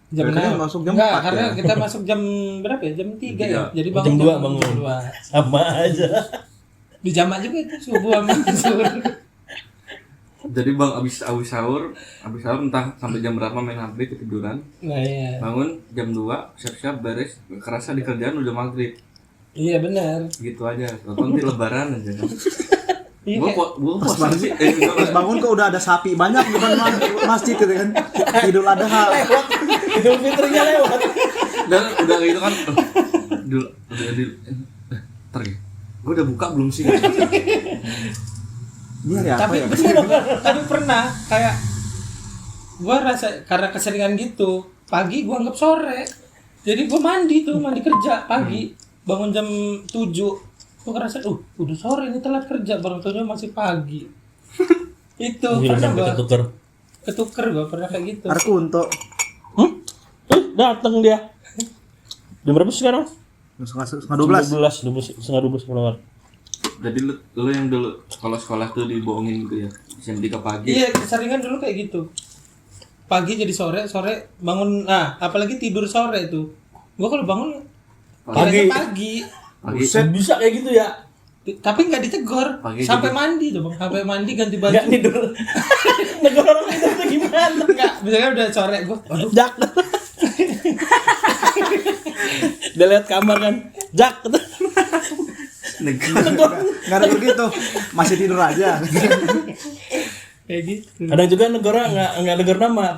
Jam Kayaknya 6. masuk jam Enggak, 4 karena ya. kita masuk jam berapa ya? Jam 3 ya. Jadi bangun Jam 2 bangun. Jam 2. sama aja. Di jamak juga itu subuh sama zuhur. Jadi Bang abis sahur entah sampai jam berapa main HP ketiduran. Nah, iya. Bangun jam 2, siap-siap beres, kerasa di kerjaan udah maghrib. Iya benar. Gitu aja. Tonton nanti lebaran aja. Iya Gua kayak puasa sih. Pas bangun kok udah ada sapi banyak depan masjid gitu kan. Idul Adha. Idul Fitrinya lewat. Dan udah gitu kan. Udah di ntar ya. Gue udah buka belum sih? Iya ya apa tapi ya? tapi pernah kayak gua rasa karena keseringan gitu pagi gua anggap sore jadi gua mandi kerja pagi bangun jam 7 gua ngerasa udah sore ini telat kerja baru tahunya masih pagi itu Gila, pernah sampai gua ketuker. gua pernah kayak gitu Arkunto. Datang dia. Jam berapa sekarang? Setengah 12. 12 setengah 12 keluar. Jadi lu yang dulu sekolah tuh dibohongin gitu ya. Jam 3 pagi. iya keseringan dulu kayak gitu pagi jadi sore bangun apalagi tidur sore itu gua kalau bangun Pagi. pagi Pagi. Bisa kayak gitu ya. tapi nggak ditegur Pagi sampai jadi- mandi tuh bang sampai mandi ganti baju Enggak tidur. Negara orang tidur tuh gimana? enggak misalnya udah sore gua waduh Jak. Dia lihat kamar kan. Jak. Negara. Enggak ada begitu. Masih tidur aja. kayak gitu Kadang juga negara enggak denger nama,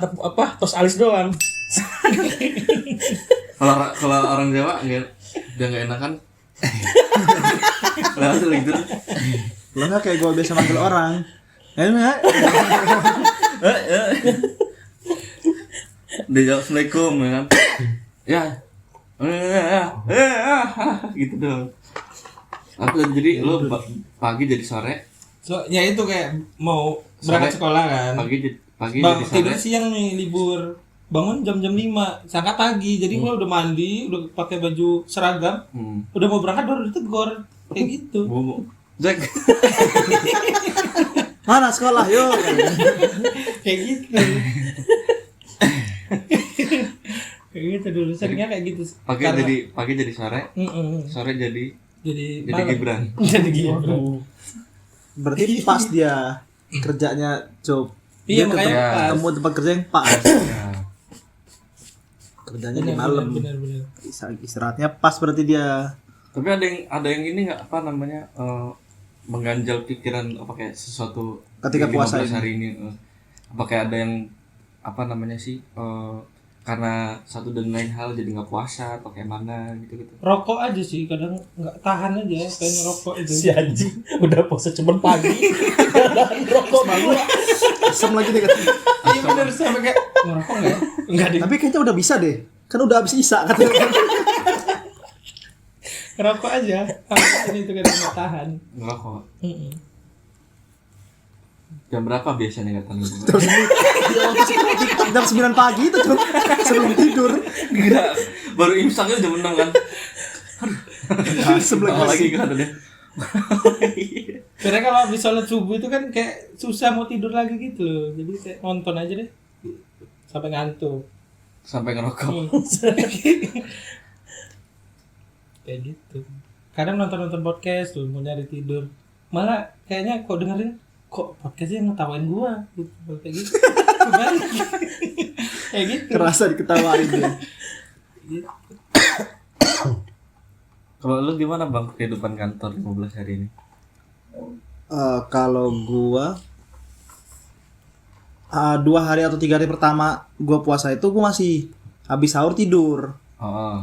tos alis doang. Kalau orang Jawa udah nggak enakan. Langsung gitu. Lo enggak kayak gua biasa manggil orang. Enggak. Dia jawab assalamualaikum ya kan. Ya. Gitu dong. Jadi lu pagi jadi sore, so ya itu kayak mau berangkat Sore. sekolah kan pagi bang jadi tidur sore. siang nih libur bangun jam 5 sangka pagi jadi gua udah mandi udah pakai baju seragam udah mau berangkat baru ditegur kayak gitu Bobo. Jack. Mana sekolah yuk. kayak gitu kayak gitu dulu seringnya kayak gitu Pagi jadi sore, Mm-mm. sore jadi jadi malam. Gibran. jadi Gibran Berarti pas dia kerjanya coba. iya Dia makanya pas ketemu tempat kerja yang pas. Ya. Kerjanya di malam. benar Istirahatnya pas berarti dia. Tapi ada yang ini nggak apa namanya mengganjal pikiran apa kayak sesuatu Ketika di puasa 15 hari ini apa kayak ada yang apa namanya sih karena satu dan lain hal jadi nggak puasa atau kayak mana gitu. rokok aja sih kadang nggak tahan aja pengen rokok itu Si anjing udah puasa cuman pagi. Dan rokok dulu. Asam lagi dia kata. iya bener sampai kayak ngerokok nggak ya? Nggak deh Tapi kayaknya udah bisa deh. Kan udah habis Isya katanya. ngerokok aja sampai itu kadang nggak tahan Ngerokok. Mm-mm. Jam berapa biasanya nggak tahu? Dia waktu sekitar TikTok jam 9 pagi itu cuma sebelum tidur. Enggak, baru imsaknya jam 6 kan. Asam Apa lagi lagi. kan ada deh. karena kalau habis sholat subuh itu kan kayak susah mau tidur lagi gitu loh jadi kayak nonton aja deh sampai ngantuk Sampai ngerokok. kayak gitu kadang nonton podcast tuh mau nyari tidur malah kayaknya kok dengerin kok podcastnya ngetawain gua gitu kayak gitu kebalik kayak gitu Kerasa diketawain dia. Kalau lu gimana Bang kehidupan kantor 15 hari ini? Kalau gua 2 hari atau 3 hari pertama gua puasa itu gua masih habis sahur tidur. Heeh.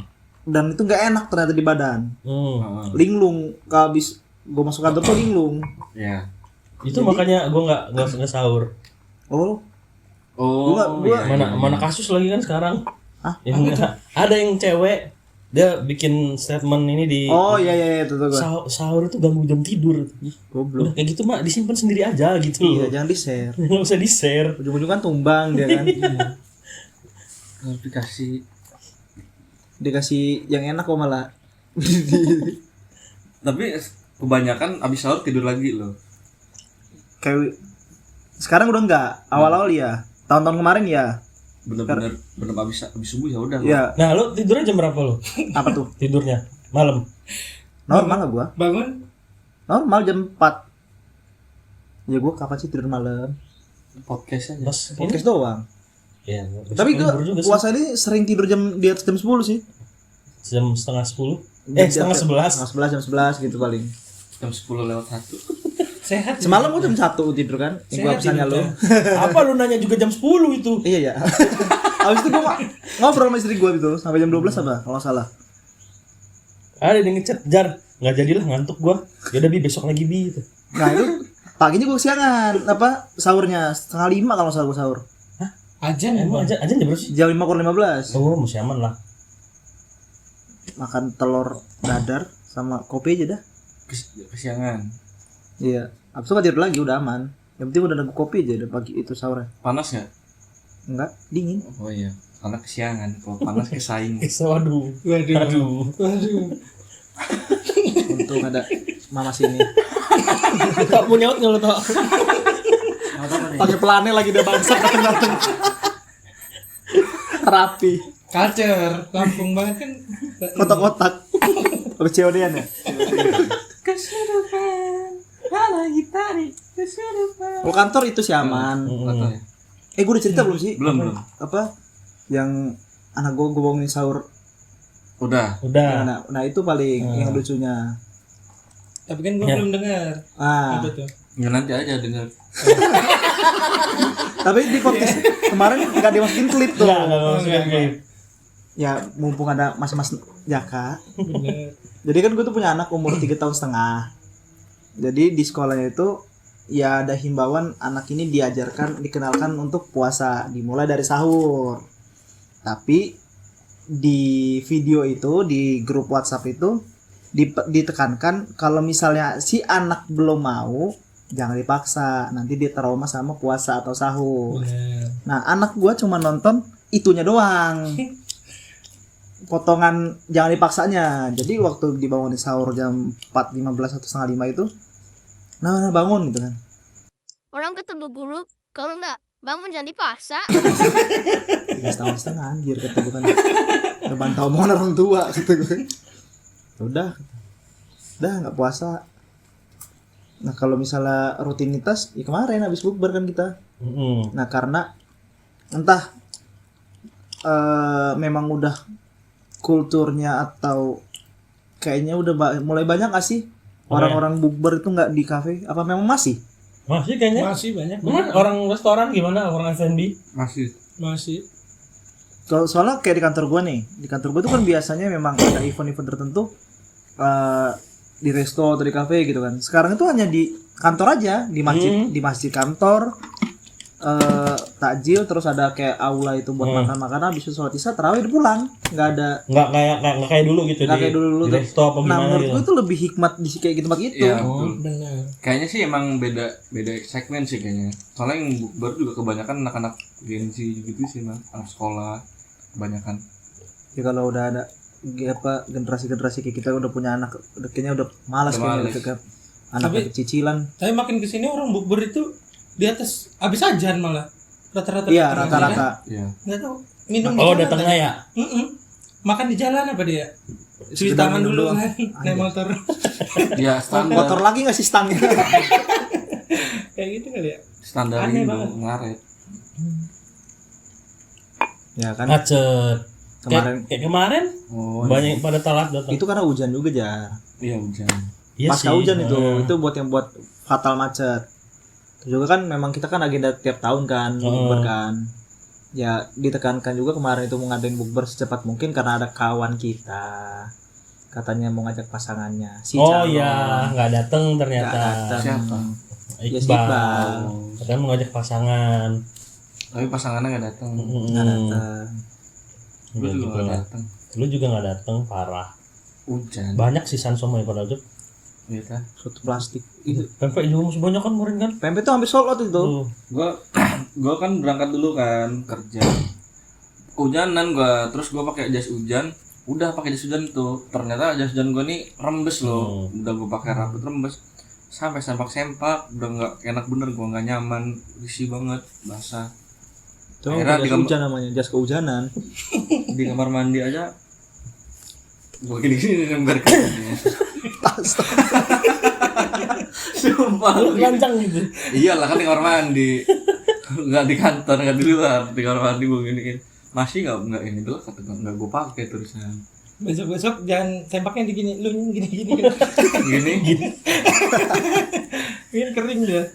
Dan itu nggak enak ternyata di badan. Heeh. Linglung. Kalau habis gua masuk kantor tuh linglung. Iya. Itu makanya gua nggak sahur. Oh, Oh, Gua- iya, Mana kassus lagi kan sekarang. Hah? Ada yang cewek dia bikin statement ini di oh iya itu tuh gua. sahur itu ganggu jam tidur. Goblok. Udah kayak gitu mah disimpan sendiri aja gitu Iya, loh. jangan di-share. Nggak usah di-share. Ujung-ujung kan tumbang dia kan. Aplikasi. Dikasih yang enak kok malah. Tapi kebanyakan abis sahur tidur lagi loh. Kayak sekarang udah enggak. Awal-awal ya. Tahun-tahun kemarin ya. Bener-bener abis subuh ya udah. Iya. Nah, lu tidurnya jam berapa lo? Apa tuh? Tidurnya malam. Normal lah gua. Bangun Normal jam 4. Ya gua kapan sih tidur malam? Podcast aja. Pas ini. Podcast doang. Ya, Tapi besok gua libur juga sih. puasa ini sering tidur di atas jam 10 sih. Jam setengah 10. Jam- Setengah 11. Setengah 11 jam 11 gitu paling. Jam 10:01. sehat. Semalam gua jam 1 tidur kan. Yang gua Sehat pesannya tidur, lu. Apa lu nanya juga jam 10 itu? Iya ya. Habis itu gua ngobrol sama istri gua gitu sampai jam 12 apa kalau nggak salah. Ada yang ngechat, Jar, nggak jadilah ngantuk gua. Yaudah Bi, besok lagi Bi gitu. Nah, itu paginya gua kesiangan apa sahurnya 4:30 kalau nggak salah gua sahur. Ajan ya, Emang Bang? aja jam berapa sih? Jam 5:15. Oh, masih aman lah. Makan telur dadar sama kopi aja dah. Kesiangan. Iya. Habis itu nggak tidur lagi udah aman. Yang penting udah nunggu kopi aja udah pagi itu sahurnya. Panas nggak? Enggak, dingin. Oh iya. Karena kesiangan. Kalau panas kesaing. Waduh. Waduh. Untung ada mama sini. Tak mau nyaut nggak lo tau? Pakai pelannya lagi dia bangsa dateng-dateng. Rapi. Culture, kampung banget kan. Kotak-kotak. Pakai COD-an ya. Kalau kantor itu sih aman. Nggak ya? Gue udah cerita belum sih? Belum. Apa? Yang anak gue bangunin sahur. Udah. Udah. Nah itu paling yang lucunya. Tapi kan gue Ya. belum dengar. Ah, Apa tuh? Ya nanti aja denger. tapi di podcast kemarin nggak dimasukin klip tuh. Nggak masukin klip. Ya mumpung ada mas-mas Jaka. Bener. Jadi kan gue tuh punya anak umur 3,5 tahun. Jadi di sekolahnya itu ya ada himbauan anak ini dikenalkan untuk puasa dimulai dari sahur. Tapi di video itu di grup WhatsApp itu ditekankan kalau misalnya si anak belum mau jangan dipaksa, nanti dia trauma sama puasa atau sahur. Bener. Nah, anak gua cuma nonton itunya doang. Potongan jangan dipaksanya. Jadi waktu dibangunin sahur jam 4:15 atau 4:30 itu, nah bangun gitu kan. Orang ketemu guru, kalau enggak bangun jangan dipaksa. 3 tahun setengah anjir kata gue kan. Ngebantau omongan orang tua kata gue. Udah nggak puasa. Nah kalau misalnya rutinitas, ya kemarin habis bukber kan kita. Nah karena entah memang udah kulturnya atau kayaknya udah mulai banyak gak sih orang-orang bukber itu nggak di kafe? Apa memang masih? Masih kayaknya. Masih banyak. Emang orang restoran gimana? Orang F&B? Masih. Kalau soalnya kayak di kantor gue nih, di kantor gue tuh kan biasanya memang ada event-event tertentu di resto atau di kafe gitu kan. Sekarang itu hanya di kantor aja, di masjid kantor, takjil, terus ada kayak aula itu buat makan-makanan, habis itu sholat isya, tarawih udah pulang, nggak ada. Nggak kayak dulu gitu. Nggak kayak dulu di tuh. resto apa Nah gimana menurut gitu. gue tuh lebih hikmat di kayak gitu tempat itu. Iya, betul. Bener. Kayaknya sih emang beda segmen sih kayaknya. Soalnya yang bukber juga kebanyakan anak-anak Gen Z gitu sih, Bang. Anak sekolah kebanyakan. Ya kalau udah ada generasi kayak kita udah punya anak, kayaknya udah malas Udah kayaknya malas. gitu kan. Anak Tapi- cicilan. Tapi makin kesini orang bukber itu di atas habis ajan malah. Rata-rata. Iya rata-rata. Iya. Nggak tahu. Minum di Oh, jalan datangnya tadi. ya. Makan di jalan apa dia? Cuci Sekedar tangan minum dulu doang. kan, naik motor. Ya standar. Motor lagi nggak sih stangnya? Kayak gitu kali ya. Standar Aneh Indo banget. ngaret. Ya kan. Macet. Kemarin Kayak kemarin Oh. banyak pada telat datang. itu karena hujan juga ya. Iya hujan. Iya pasca sih. hujan Heeh. itu buat yang buat fatal macet. Terus juga kan memang kita kan agenda tiap tahun kan bukber kan. Ya ditekankan juga kemarin itu mau ngadain bukber secepat mungkin karena ada kawan kita katanya mau ngajak pasangannya si Oh calon. ya, nggak datang Nggak ternyata. datang. Siapa? Ya, si Iqbal. Iqbal. Katanya mau ngajak pasangan. Tapi pasangannya nggak datang. Nggak datang. Gue juga nggak datang. Lu juga nggak datang, parah. Hujan. Banyak sih sama ya pada aja. Gitu. Suatu plastik. Itu Pempek juga masih banyak kan kemarin kan? pempek tuh hampir sold out itu. Tuh. Gua kan berangkat dulu kan kerja. Hujanan gua, terus gua pakai jas hujan. Udah pakai jas hujan tuh. Ternyata jas hujan gua nih rembes loh. Udah gua pakai rapet rembes. Sampai sempak-sempak, udah nggak enak bener, gua nggak nyaman, risih banget, basah. Itu Akhirnya jas hujan namanya, jas kehujanan. Di kamar mandi aja gua gini-gini lembar kakinya. Sumpah. Lu lancang gitu. Iyalah kan di kamar mandi. Enggak di kantor, enggak di luar, di kamar mandi gua gini. Masih enggak ini dulu kata gua enggak gua pakai tulisan. Besok jangan sempaknya digini, lu gini. Gini. Ini kering dia.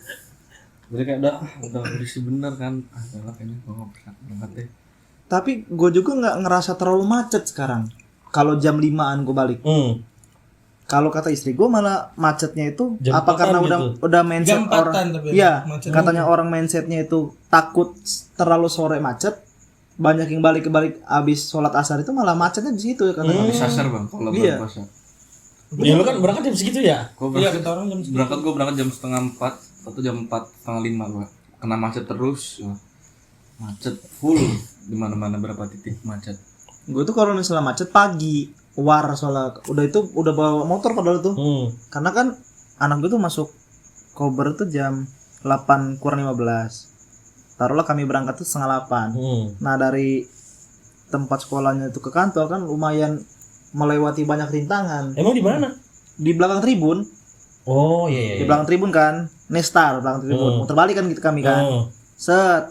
Jadi kayak udah berisi bener kan. Ah, yalah kayaknya gua enggak berangkat deh. Tapi gue juga nggak ngerasa terlalu macet sekarang. Kalau jam 5-an gue balik. Kalau kata istri gue malah macetnya itu Jam apa 4-an karena gitu. udah mindset Jam 4-an orang. tapi Iya, macetnya. katanya orang mindsetnya itu takut terlalu sore macet. Banyak yang balik abis sholat asar itu malah macetnya di situ ya katanya. Habis asar, Bang, kalau Iya. berpuasa. Ya lu kan berangkat jam segitu ya? Gua Iya, berangkat, kata orang jam segitu. gua berangkat jam 3:30 atau jam 4:30 gua. Kena macet terus. Wah. Macet full di mana-mana, berapa titik macet. Gue tuh kalau misalnya macet pagi war soalnya udah bawa motor padahal tuh. Karena kan anak gue tuh masuk kober tuh jam 8:15. Taruhlah kami berangkat tuh 7:30. Nah dari tempat sekolahnya itu ke kantor kan lumayan melewati banyak rintangan. Emang di mana? Di belakang tribun, Oh iya. di belakang tribun kan, Nestar belakang tribun. Muter balik kan gitu kami kan. Set.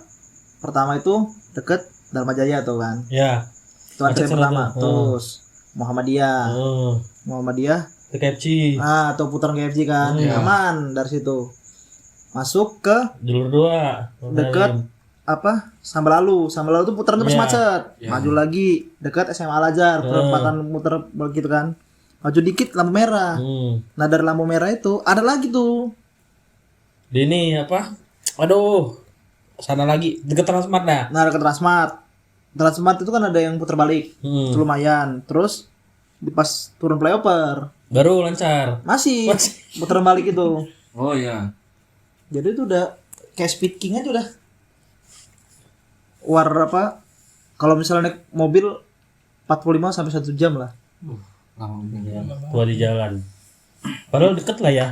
Pertama itu deket Dharma Jaya tuh kan. Ya. Itu antrian Macet pertama. sana tuh. Terus Muhammadiyah. TKFC. Atau putaran KFC kan. Aman dari situ. Masuk ke Jalur 2. deket Sambalalu tuh putaran terus Iya. macet. Maju lagi dekat SMA Al Azhar, perempatan muter begitu kan. Maju dikit lampu merah. Nah dari lampu merah itu ada lagi tuh. Di ini apa? Aduh. Sana lagi deket Transmart dah. Nah dekat Transmart itu kan ada yang putar balik. Itu lumayan. Terus pas turun flyover Baru lancar. masih putar balik itu. Oh iya. Jadi itu udah kayak speed king aja udah. War kalau misalnya naik mobil 45 sampai 1 jam lah. Lama banget. Tua di jalan. Padahal deket lah ya.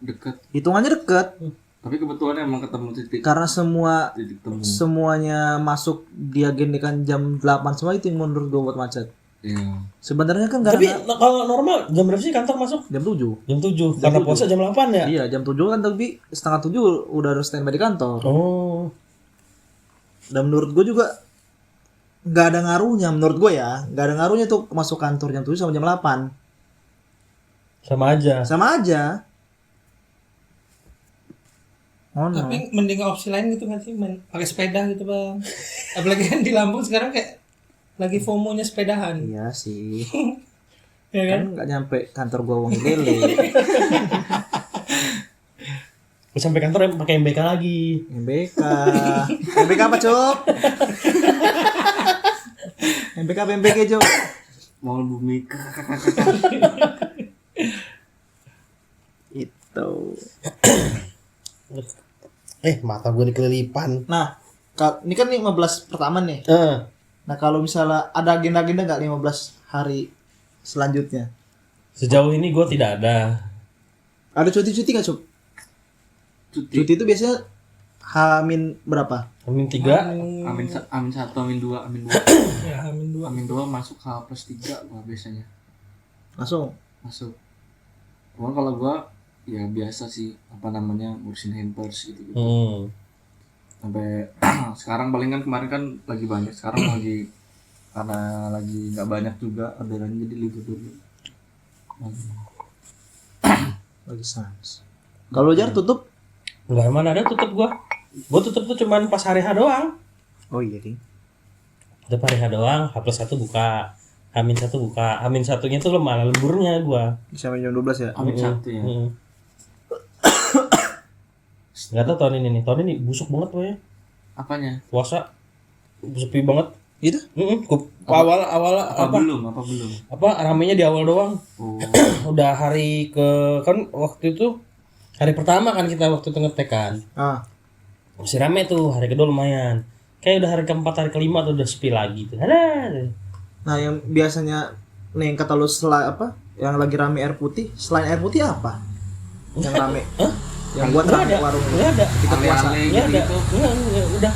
Deket. Hitungannya deket Tapi kebetulan emang ketemu titik karena titik temu. semuanya masuk diagendakan jam 8 semua itu yang menurut gue buat macet. Iya. Sebenarnya kan Tapi karena kalau normal jam berapa sih kantor masuk? jam 7. Jam 7. Karena puasa jam 8 ya? Iya, jam 7 kan tapi setengah 7 udah harus standby di kantor. Oh. Dan menurut gue juga nggak ada ngaruhnya menurut gue ya. Nggak ada ngaruhnya tuh masuk kantor jam 7 sama jam 8. Sama aja. Sama aja. Oh no. Tapi mending opsi lain gitu kan sih, pakai sepeda gitu bang. Apalagi kan di Lampung sekarang kayak lagi FOMO-nya sepedahan. Iya sih. Ya kan? Kan nggak nyampe kantor gua wong lele. Terus sampai kantor pakai MBK lagi. MBK. MBK apa, Cuk? MBK Cuk. Mau bumi. Itu. Mata gue dikelilipan. Nah, ini kan 15 pertama nih. Eh. Nah, kalau misalnya ada agenda-agenda nggak 15 hari selanjutnya? Sejauh ini gue tidak ada. Ada cuti-cuti nggak, Cuk? Cuti itu biasanya H-min berapa? Amin 3. Amin 1, amin 2, amin 2. Ya Amin 2. Amin 2 masuk H+3 gua biasanya. Langsung. Masuk. Cuman kalau gua ya biasa sih ngurusin hampers gitu. Sampai sekarang palingan kemarin kan lagi banyak, sekarang lagi karena lagi nggak banyak juga orderannya jadi libur dulu. Lagi sans. Kalau Jar tutup? Enggak, mana ada tutup gua. Gua tutup tuh cuman pas hari H doang. Oh iya, King. Tutup hari H doang, H+1 buka. H-1 buka. H-1-nya tuh malah lemburnya gua. Sampai jam 12 ya. Amin satu ya. Enggak tahu tahun ini nih. Tahun ini busuk banget woy. Apanya? Puasa sepi banget. Itu? Awal Apa belum? apa ramenya di awal doang. Oh. Udah hari ke kan waktu itu hari pertama kan kita waktu itu ngetek kan. Masih rame tuh, hari kedua lumayan. Kayak udah hari keempat, hari kelima tuh udah sepi lagi tuh. Ada. Nah, yang biasanya nih yang kata lu apa? Yang lagi rame air putih, selain air putih apa? Yang rame. Yang buat rame warung. Enggak ada. Kita puasa. Enggak ada. Enggak, udah.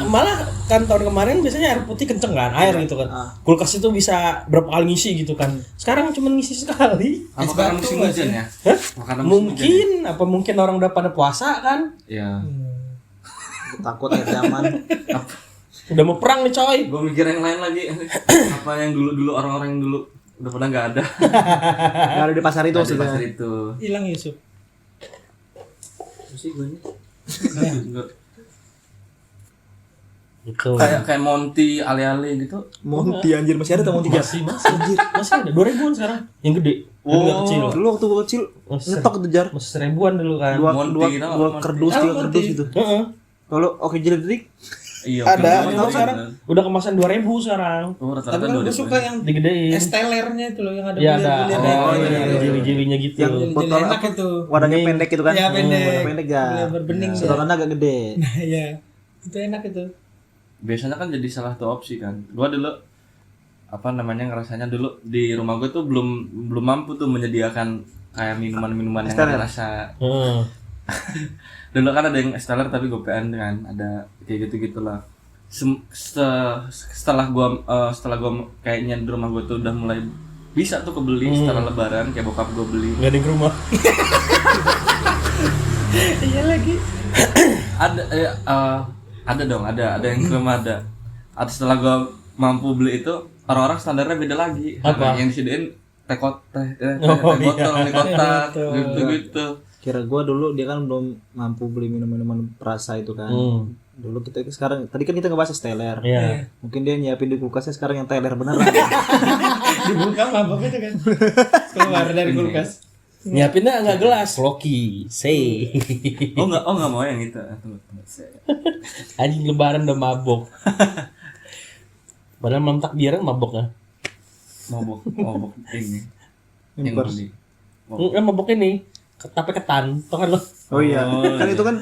Malah kan tahun kemarin biasanya air putih kenceng kan, air gitu kan. Kulkas itu bisa berapa kali ngisi gitu kan. Sekarang cuma ngisi sekali. Apa karena musim hujan ya? Hah? Karena musim Mungkin apa mungkin orang udah pada puasa kan? ya. Takut air zaman. Udah mau perang nih coy. Gue mikir yang lain lagi. Apa yang dulu orang-orang yang dulu udah pada nggak ada. Enggak ada di pasar itu Di pasar maksudnya. itu. Hilang Yusuf. Sih gue nih. Gitu. Kayak Monty ale-ale gitu. Monty anjir masih ada tuh Monty Jar. Masih ada 2000-an sekarang. Yang gede. Yang nggak kecil. Dulu waktu gua kecil nyetok tuh Jar. Masih 1000-an dulu kan. Dua kerdus, 3 kerdus gitu. Heeh. Kalau oke jeledik Iya. Ada, oke, tahu oke, sekarang oke. udah kemasan 2000 sekarang. Oh, Tapi rata-rata kan gue 2000. suka yang Digedein. estelernya itu loh yang ada Iya ada. bulir-bulirnya. Ada jeli-jelinya gitu. Yang Jadi botol enak apa? itu. Wadahnya pendek gitu kan. Iya, pendek. Wadah pendek ya. Lebar bening ya. Sedotannya agak gede. Nah, iya. Itu enak itu. Biasanya kan jadi salah satu opsi kan. Gua dulu apa namanya ngerasanya dulu di rumah gue tuh belum mampu tuh menyediakan kayak minuman-minuman yang Esteller. ada rasa. Heeh. Dulu kan ada yang esteller tapi gopean kan, ada kayak gitu-gitulah. Setelah gua kayaknya di rumah gua tuh udah mulai bisa tuh kebeli setelah lebaran kayak bokap gua beli. Enggak ada di rumah. Iya lagi. Ada dong, ada yang ke rumah ada. Setelah gua mampu beli itu, orang-orang standarnya beda lagi. Apa? Yang disediain teh botol, iya. teh kotak, gitu-gitu. Kira gua dulu dia kan belum mampu beli minuman perasa itu kan. Dulu kita sekarang tadi kan kita ngebahas esteller. Iya. Mungkin dia nyiapin di kulkasnya sekarang yang teler beneran. Dibuka mabok itu kan. Keluar dari kulkas. Nyiapinnya enggak gelas, Loki. Say. Oh enggak mau yang itu. Tunggu. Anjing lebaran udah mabok. Padahal malam takbiran mabok ya. Mabok ini. Yang Impers. beli. Mabok ini. Tapi ketan, tau kan lo? Oh iya, kan itu kan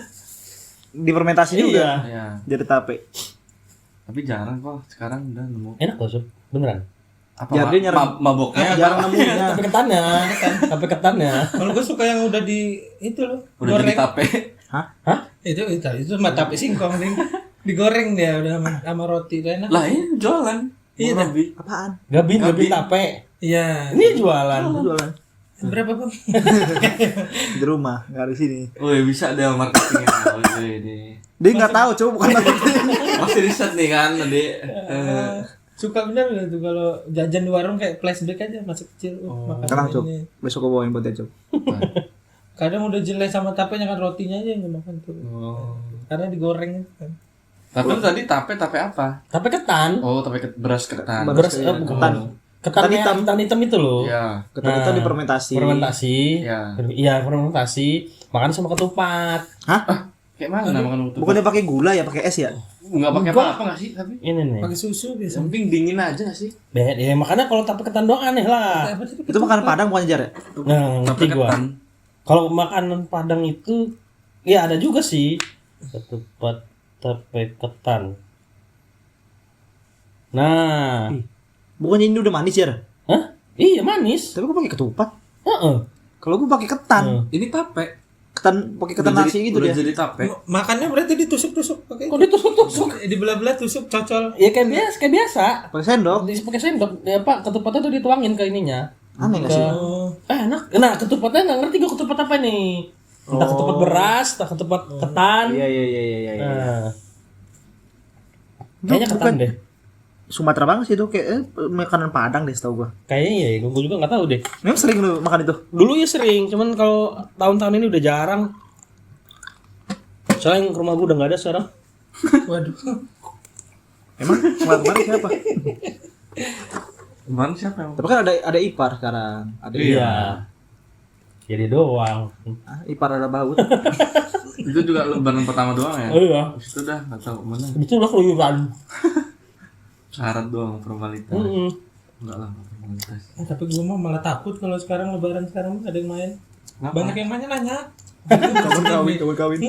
difermentasi juga. Ya. Jadi tape. Tapi jarang kok sekarang udah nemu. Enak loh, Sob. Beneran. Apa Jadi nyarang- maboknya Jarang nemunya. Tapi ketannya. Kalau gue suka yang udah di itu loh. udah jadi tape. Itu mah tape singkong nih. Digoreng dia udah sama roti udah enak. Lah ini jualan. Iya, Lebih. Apaan? Gabin tape. Iya. Ini jualan. Jualan Berapa, Bang? di rumah, nggak di sini. Wih bisa deh marketingnya. Wih, Dia nggak tahu, coba bukan marketing. masih riset nih kan tadi. Suka bener gak tuh kalau jajan di warung kayak flashback aja masih kecil. Makan Tenang, Cok. ini. Besok gua bawain buat dia, Cok. Kadang udah jelek sama tapenya kan rotinya aja yang dimakan tuh. Oh. Karena digoreng itu kan. Tapi lu tadi tape apa? Tapi ketan. Oh tape beras ketan. Beras Iya, bukan. Ketan hitam itu loh. Iya. Ketan itu difermentasi. Fermentasi. Iya. Iya, fermentasi. Makan sama ketupat. Hah? Kayak mana makan itu? Bukannya pakai gula ya, pakai es ya? Enggak pakai apa enggak sih tapi? Ini nih. Pakai susu biasa. Yang penting dingin aja nggak sih? Beda ya, makanya kalau tapi ketan doang aneh lah. Apa tadi? Itu makanan Padang bukan Jar ya? Nah, ngerti Tape gua. ketan. Kalau makanan Padang itu ya ada juga sih. Ketupat tape ketan. Nah, Bukannya ini udah manis ya? hah? Iya manis. Tapi gua pakai ketupat. Heeh. Kalau gua pakai ketan. Ini tape. Ketan pakai ketan Udah nasi jadi- gitu udah dia. jadi tape. Makannya berarti ditusuk-tusuk pakai. Kok ditusuk-tusuk? Dibelah-belah tusuk cocol. Ya kayak biasa. Pakai sendok. Pakai sendok. Ya Pak, ketupatnya tuh dituangin ke ininya. Aneh nggak sih? Enak. Nah, ketupatnya nggak ngerti gue ketupat apa nih. Entah ketupat beras, entah ketupat ketan. Iya. Nah. Kayaknya ketan deh. Sumatera banget sih itu kayak makanan Padang deh setahu gua. Kayaknya ya, gue juga nggak tahu deh. Memang sering lu makan itu? Dulu ya sering, cuman kalau tahun-tahun ini udah jarang. Soalnya yang rumah gue udah nggak ada sekarang. Waduh. Emang kemarin siapa? Kemarin siapa yang? Tapi kan ada ipar sekarang. Ada Iya. Jadi doang. ipar ada baut. Itu juga lebaran pertama doang ya? Oh iya. Habis itu udah nggak tahu mana. Itu udah keluyuran. Syarat doang formalitas. Enggak lah formalitas. Tapi gue mah malah takut kalau sekarang lebaran sekarang ada yang main. Kenapa? Banyak yang mainnya nanya. Kawan kawin.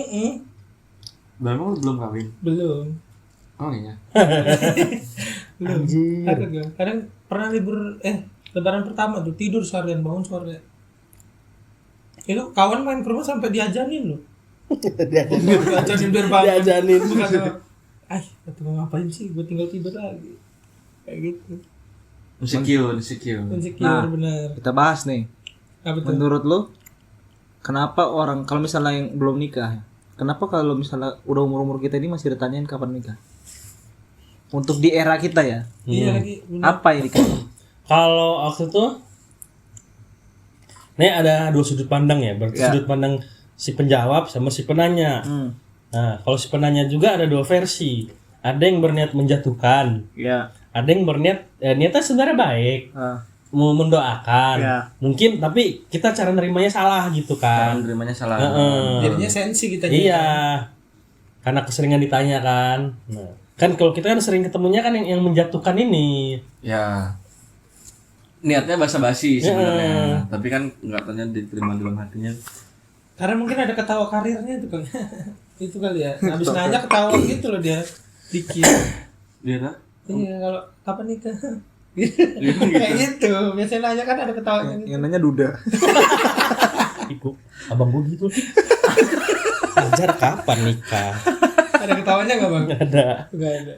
Memang lu belum kawin? Belum. Oh iya. Belum. Ada gue. Kadang pernah libur lebaran pertama tuh tidur seharian bangun sore. Itu kawan main ke rumah sampai diajanin loh. Diajanin biar bangun. Diajanin. Bukan kata gue ngapain sih? Gue tinggal tidur lagi. Kayak gitu. Insecure. Insecure bener. Kita bahas nih. Apa tuh? Menurut lu kenapa orang kalau misalnya yang belum nikah, kenapa kalau misalnya udah umur kita ini masih ditanyain kapan nikah? Untuk di era kita ya. Iya lagi. Bener. Apa ini kan? Kalau waktu itu, nih ada dua sudut pandang ya. Berarti Ya. sudut pandang si penjawab sama si penanya. Nah, kalau si penanya juga ada dua versi. Ada yang berniat menjatuhkan, Ya. ada yang berniat niatnya sebenarnya baik, mau mendoakan. Ya. Mungkin tapi kita cara nerimanya salah gitu Cara kan. nerimanya salah. Jadinya sensi kita. Iya. Karena keseringan ditanya kan. Nah, kan kalau kita kan sering ketemunya kan yang menjatuhkan ini. Ya. Niatnya basa-basi sebenarnya. Tapi kan enggak tanya diterima dalam hatinya. Karena mungkin ada ketawa karirnya itu kali. Itu kali ya. Habis nanya ketawa gitu loh dia. Dikit. Dia tak? Iya, kalau kapan nikah? Kayak gitu. Biasanya nanya kan ada ketawanya gitu. Yang nanya duda. Ikut abang gue gitu. Ajar kapan nikah? Ada ketawanya enggak, Bang? Nggak ada. Enggak ada.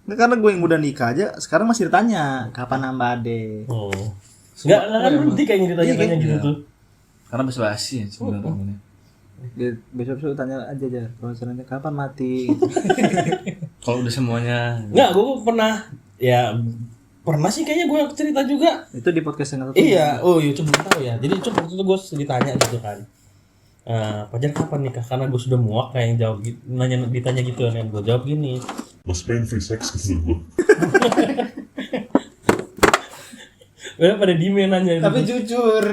Nah, karena gue yang udah nikah aja, sekarang masih ditanya kapan nambah ade. Oh. Nggak kan berhenti kayaknya ditanya-tanya gitu tuh. Karena basa-basi ya sebenarnya. Dia besok tanya aja kalau misalnya kapan mati. Kalau udah semuanya. Nggak, gue pernah ya pernah sih kayaknya gue cerita juga. Itu di podcast yang satu. Iya, oh iya coba tahu ya. Jadi coba waktu itu gue ditanya gitu kan. Pacar kapan nikah? Karena gue sudah muak kayak yang jawab gitu, ditanya gitu kan. Gue jawab gini. Mas pengen free sex gitu gue. Udah pada diem nanya itu. Tapi jujur.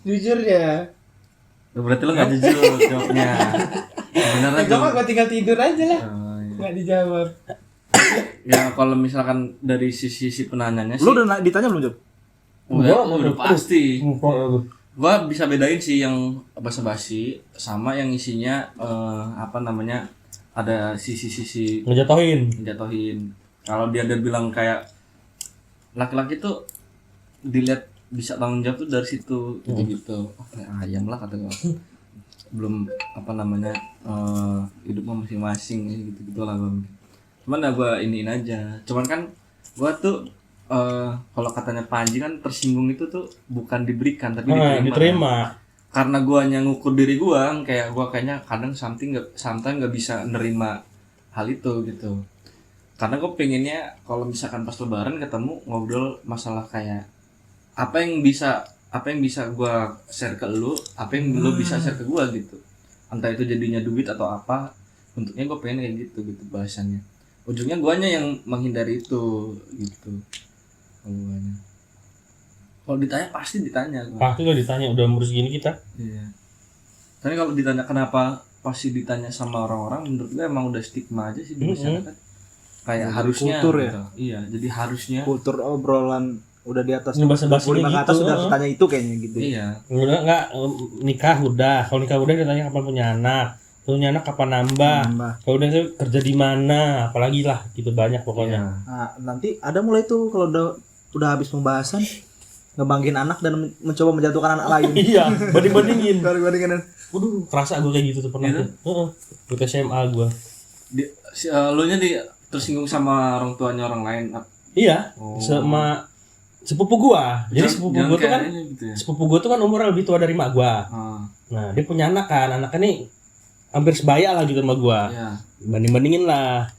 Jujur ya. Berarti lo nggak jujur jawabnya. Beneran Gue mah gue tinggal tidur aja lah. Oh, iya. Enggak dijawab. Ya kalau misalkan dari sisi penanyanya sih. Lu udah ditanya belum, Job? Udah pasti. Gua Gua bisa bedain sih yang basa-basi sama yang isinya ada sisi-sisi ngejatohin. menjatuhin. Kalau dia bilang kayak laki-laki tuh dilihat bisa tanggung jawab tuh dari situ gitu. Oh, kayak ayam lah kata gua. Belum hidupnya masing-masing gitu lah bang. Cuman ya gua iniin aja. Cuman kan gua tuh kalau katanya Panji kan tersinggung itu tuh bukan diberikan tapi Diterima. Karena guanya ngukur diri gua kayak gua kayaknya kadang sometimes nggak bisa nerima hal itu gitu. Karena gue pengennya kalau misalkan pas lebaran ketemu ngobrol masalah kayak apa yang bisa gua share ke lu, apa yang lu bisa share ke gua gitu. Entah itu jadinya duit atau apa, bentuknya gue pengen kayak gitu bahasannya. Ujungnya guanya yang menghindari itu gitu. Guanya. Kalau ditanya pasti ditanya gua. Pasti lo ditanya udah umur segini kita. Iya. Tapi kalau ditanya kenapa pasti ditanya sama orang-orang, menurut gue emang udah stigma aja sih di masyarakat. Kayak harusnya kultur ya? gitu. Iya, jadi harusnya. Kultur obrolan udah di atas Ini basa-basinya 25 ke atas gitu, sudah heeh. ditanya itu kayaknya gitu. Iya. Udah enggak nikah udah. Kalau nikah udah ditanya kapan punya anak. Punya anak kapan nambah. Kalau udah kerja di mana, apalagi lah gitu banyak pokoknya. Iya. Nah, nanti ada mulai tuh kalau udah habis pembahasan ngebanggain anak dan mencoba menjatuhkan anak lain. Iya, banding-bandingin. Banding-bandingin. Waduh, kerasa gue kayak gitu tuh pernah Gitu? tuh. Heeh. Waktu SMA gue. Lu nya tersinggung sama orang tuanya orang lain. Iya, Oh. sama sepupu gua. Jadi sepupu Jangan gua tuh kan kayak ini gitu ya. sepupu gua tuh kan umurnya lebih tua dari mak gua. Ah, Nah, dia punya anak kan. Anaknya nih hampir sebaya lah gitu sama gua. iya. Banding-bandingin lah.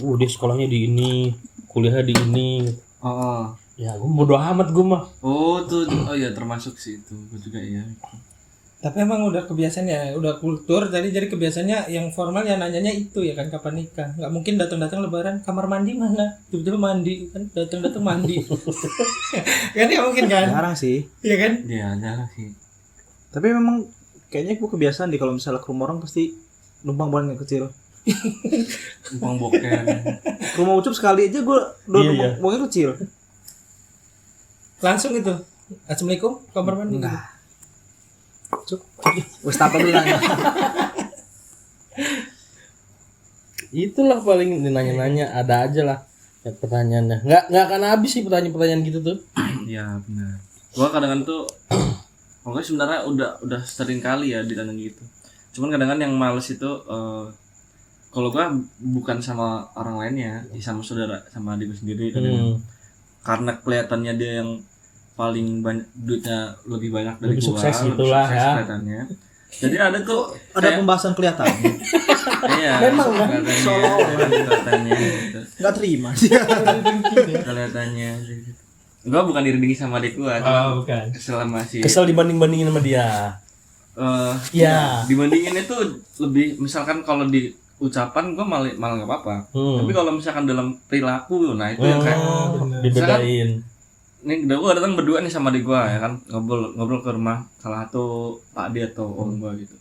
Dia sekolahnya di ini, kuliahnya di ini. Oh. Ya gue bodo amat gue mah. Oh tuh, oh ya termasuk sih itu, gue juga ya. Tapi emang udah kebiasaan ya, udah kultur. Jadi kebiasaannya yang formal ya nanyanya itu ya kan kapan nikah. Nggak mungkin datang-datang lebaran kamar mandi mana? Tiba-tiba mandi kan, datang-datang mandi. Kan nggak mungkin kan? Jarang sih. Iya kan? Iya, jarang sih. Tapi memang kayaknya gue kebiasaan di kalau misalnya ke rumah orang pasti numpang barang yang kecil. Numpang boker. Ke rumah Ucup sekali aja gue udah Iya, numpang iya. barang kecil. Langsung itu. Assalamualaikum kamar mandi. Enggak. Cuk. Wes apa bilang. Itulah paling nanya-nanya, ada aja lah ya, pertanyaannya. Nggak akan habis sih pertanyaan-pertanyaan gitu tuh. Iya benar. Gua kadang-kadang tuh, pokoknya sebenarnya udah sering kali ya ditanya gitu. Cuman kadang-kadang yang males itu, kalau gua bukan sama orang lainnya, sama saudara, sama adik gua sendiri kadang. Karena kelihatannya dia yang paling banyak duitnya lebih banyak dari Lebih gua, sukses lebih gitulah sukses ya. kelihatannya. Jadi ada tuh Ada pembahasan kelihatan. iya, Memang kan? kelihatannya gitu. Enggak terima. Kelihatannya gitu. Gua bukan iri dengki sama adik gua, cuma bukan. selama si Kesel dibanding-bandingin sama dia. Iya. dibandingin itu lebih misalkan kalau di ucapan gue malah nggak apa-apa, tapi kalau misalkan dalam perilaku, nah itu yang kayak Dibedain. nih gue datang berdua nih sama adik gue ya kan, ngobrol ke rumah salah satu pak dia atau om gue gitu,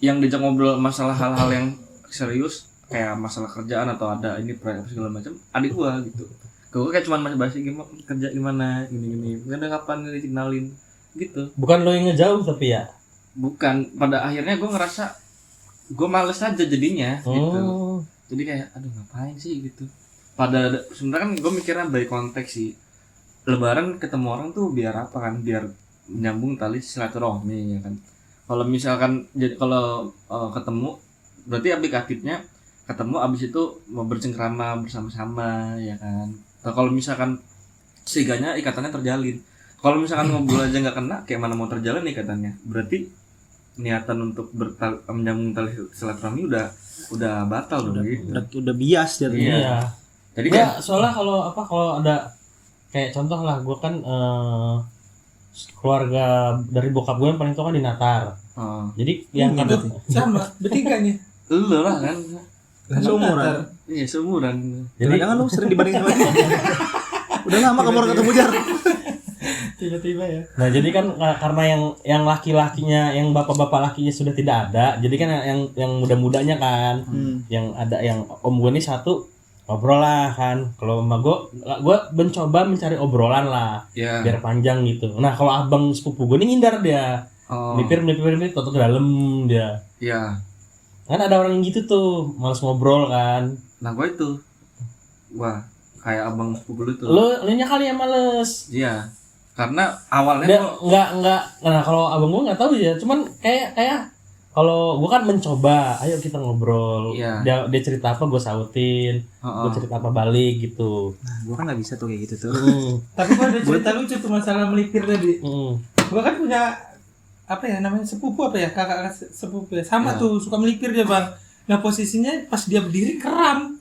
yang diajak ngobrol masalah hal-hal yang serius kayak masalah kerjaan atau ada ini proyek apa segala macam, adik gue gitu. Gue kayak cuma masih bahas gimana kerja gimana gini nggak ada kapan dikenalin gitu. Bukan lo yang ngejauh tapi ya. Bukan, pada akhirnya gue ngerasa gue males aja jadinya gitu. Jadi kayak aduh ngapain sih gitu. Pada sebenarnya kan gue mikirnya dari konteks sih. Lebaran ketemu orang tuh biar apa kan? Biar menyambung tali silaturahmi ya kan. Kalau misalkan jadi kalau ketemu berarti aplikatifnya ketemu abis itu mau bercengkrama bersama-sama ya kan. Nah, kalau misalkan seiganya ikatannya terjalin. Kalau misalkan ngobrol aja nggak kena, kayak mana mau terjalin ikatannya? Berarti niatan untuk menyambung tali silaturahmi udah batal dong gitu. Udah bias jadinya. Iya. Jadi Nggak, kayak soalnya kalau ada kayak contoh lah, gue kan keluarga dari bokap gue yang paling tua kan di Natar. Jadi yang itu sama bertiganya. lu lah kan. Seumuran. Iya, seumuran. Jadi Jangan lu sering dibandingin sama dia. Udah lama kamu orang ketemu Jar. Tiba-tiba ya. nah jadi kan karena yang laki-lakinya, yang bapak-bapak lakinya sudah tidak ada, jadi kan yang muda-mudanya kan, yang ada yang om gue nih satu ngobrol lah kan. Kalau sama gue mencoba mencari obrolan lah, Ya. biar panjang gitu. Nah kalau abang sepupu gue nih ngindar dia, mipir tutup ke dalam dia. Iya. Kan ada orang yang gitu tuh, malas ngobrol kan. Nah, gue itu. Wah, kayak abang sepupu lu tuh. Lu nya kali yang males. Iya. Karena awalnya Dia gua enggak. Nah, kalau abang gua enggak tahu ya. Cuman kayak kalau gua kan mencoba, ayo kita ngobrol. Iya. Dia cerita apa gua sautin. Gua cerita apa balik gitu. Nah, gua kan enggak bisa tuh kayak gitu tuh. Tapi gua ada cerita lucu tuh masalah melipir tadi. Gua kan punya apa ya namanya sepupu apa ya, kakak sepupu ya. Sama tuh suka melipir dia, Bang. Nah, posisinya pas dia berdiri keram.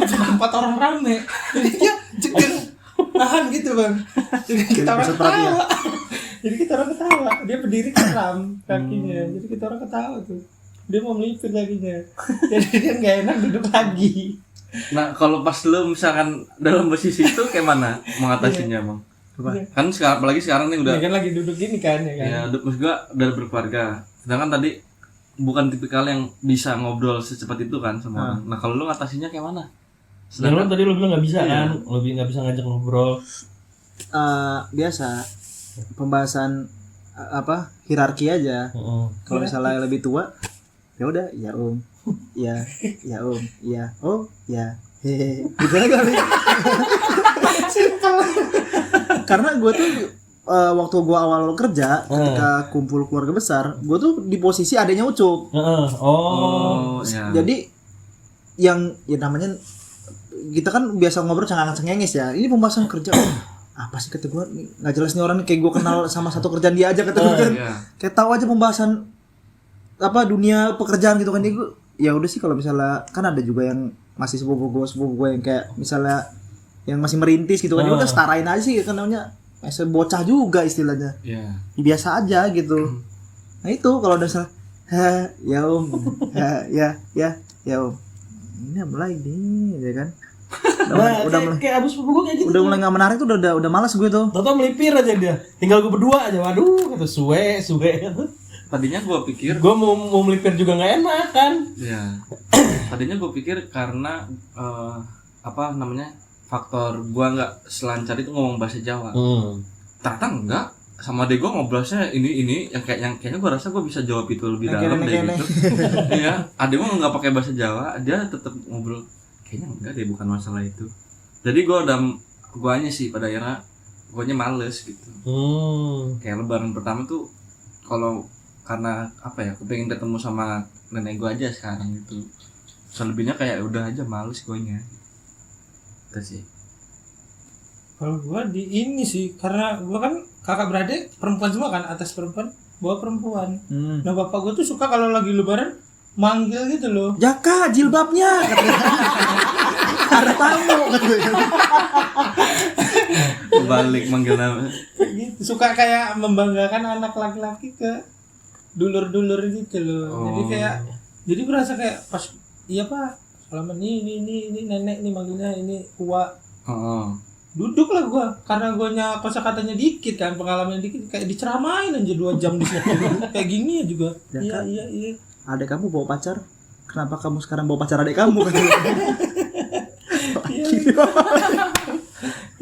Tempat orang rame. Jadi dia jeger nahan gitu, Bang. Jadi kita orang ketawa. Jadi kita orang ketawa. Dia berdiri keram kakinya. Jadi kita orang ketawa tuh. Dia mau melipir kakinya. Jadi dia nggak enak duduk lagi. Nah, kalau pas lu misalkan dalam posisi itu kayak mana mengatasinya, Bang? Apa? Kan sekarang apalagi sekarang nih udah Dia kan lagi duduk gini kan ya kan. ya maksud gua udah berkeluarga. Sedangkan tadi bukan tipikal yang bisa ngobrol secepat itu kan sama orang. Nah, kalau lu ngatasinya kayak mana? Dan lu tadi lu bilang nggak bisa kan, lebih nggak bisa ngajak ngobrol. Biasa pembahasan hierarki aja. Kalau misalnya lebih tua, ya udah, ya om, ya om, ya oh, ya hehe, gitu aja kali. Karena gue tuh waktu gue awal kerja, ketika kumpul keluarga besar, gue tuh di posisi adanya Ucup. Ya. Jadi yang ya namanya kita kan biasa ngobrol cengenges ya. Ini pembahasan kerja. Apa sih kata gue, nggak jelas nih orang, kayak gue kenal sama satu kerjaan dia aja kata gue kan. Kayak tahu aja pembahasan apa dunia pekerjaan gitu kan. Jadi gue ya udah sih, kalau misalnya kan ada juga yang masih sepupu gue yang kayak misalnya yang masih merintis gitu kan. Ya Ah. udah setarain aja sih kan namanya. Masih bocah juga istilahnya. Iya. Ya, biasa aja gitu. Nah itu kalau udah salah, ya om, ya om. Ini mulai nih, ya kan? Udah mulai, kayak abis gue kayak gitu. udah mulai nggak menarik tuh, udah malas gue tuh. Tau-tau melipir aja dia. Tinggal gue berdua aja. Waduh, kata suwe. Tadinya gue pikir Gue mau melipir juga nggak enak kan. ya. Tadinya gue pikir karena apa namanya? Faktor gue nggak selancar itu ngomong bahasa Jawa. Ternyata enggak. Sama adek gue ngobrolnya ini yang kayaknya gue rasa gue bisa jawab itu lebih dalam deh gitu. Iya, adek gue nggak pakai bahasa Jawa, dia tetap ngobrol. Kayaknya enggak deh, bukan masalah itu. Jadi guanya sih pada akhirnya guanya males gitu. Kayak lebaran pertama tuh kalau karena apa ya, kepengen ketemu sama nenek gue aja sekarang gitu. Selebihnya kayak udah aja males guanya. Itu sih. Kalau gua di ini sih, karena gua kan kakak beradik perempuan semua kan, atas perempuan, bawah perempuan. Nah bapak gua tuh suka kalau lagi lebaran manggil gitu loh. Jaka jilbabnya, katanya. Ada tamu katanya. Balik manggil nama. Kayak gitu. Suka kayak membanggakan anak laki-laki ke dulur-dulur gitu loh. Jadi berasa kayak pas iya Pak, selama ini nenek nih manggilnya ini Uwa. Duduk lah gua, karena guanya kosakatanya dikit kan, pengalamannya dikit, kayak diceramain aja 2 jam di situ. Kayak gini ya juga. Jaka, Iya. Adek kamu bawa pacar? Kenapa kamu sekarang bawa pacar adek kamu?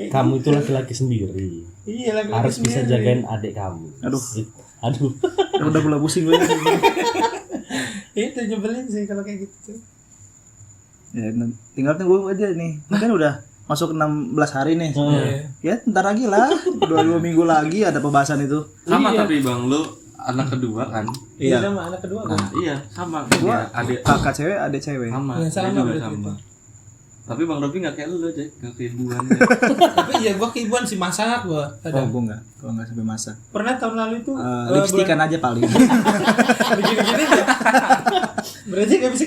Kamu itu laki-laki sendiri. Iya, laki-laki Harus bisa sendiri. jagain adik kamu. Aduh. Udah mulai pusing gue. Itu nyebelin sih kalau kayak gitu. Ya, tinggal tunggu aja nih. Kan udah masuk 16 hari nih. Ya, ntar lagi lah. 2 minggu lagi ada pembahasan itu. Sama Iya. tapi Bang, lu anak kedua kan? Iya sama anak kedua kan. Nah, iya, sama. Gua Dia adik kakak cewek, adek cewek. sama. Iya, Dia sama juga berarti sama. itu. Tapi Bang Robi enggak kayak lu aja, enggak keibuan. Ya. Tapi iya gua keibuan sih, masak gua. Oh, Kadang. gue enggak. Kalau enggak sampai masak. Pernah tahun lalu itu Lipstikan aja paling. begini-gini aja. Berarti enggak bisa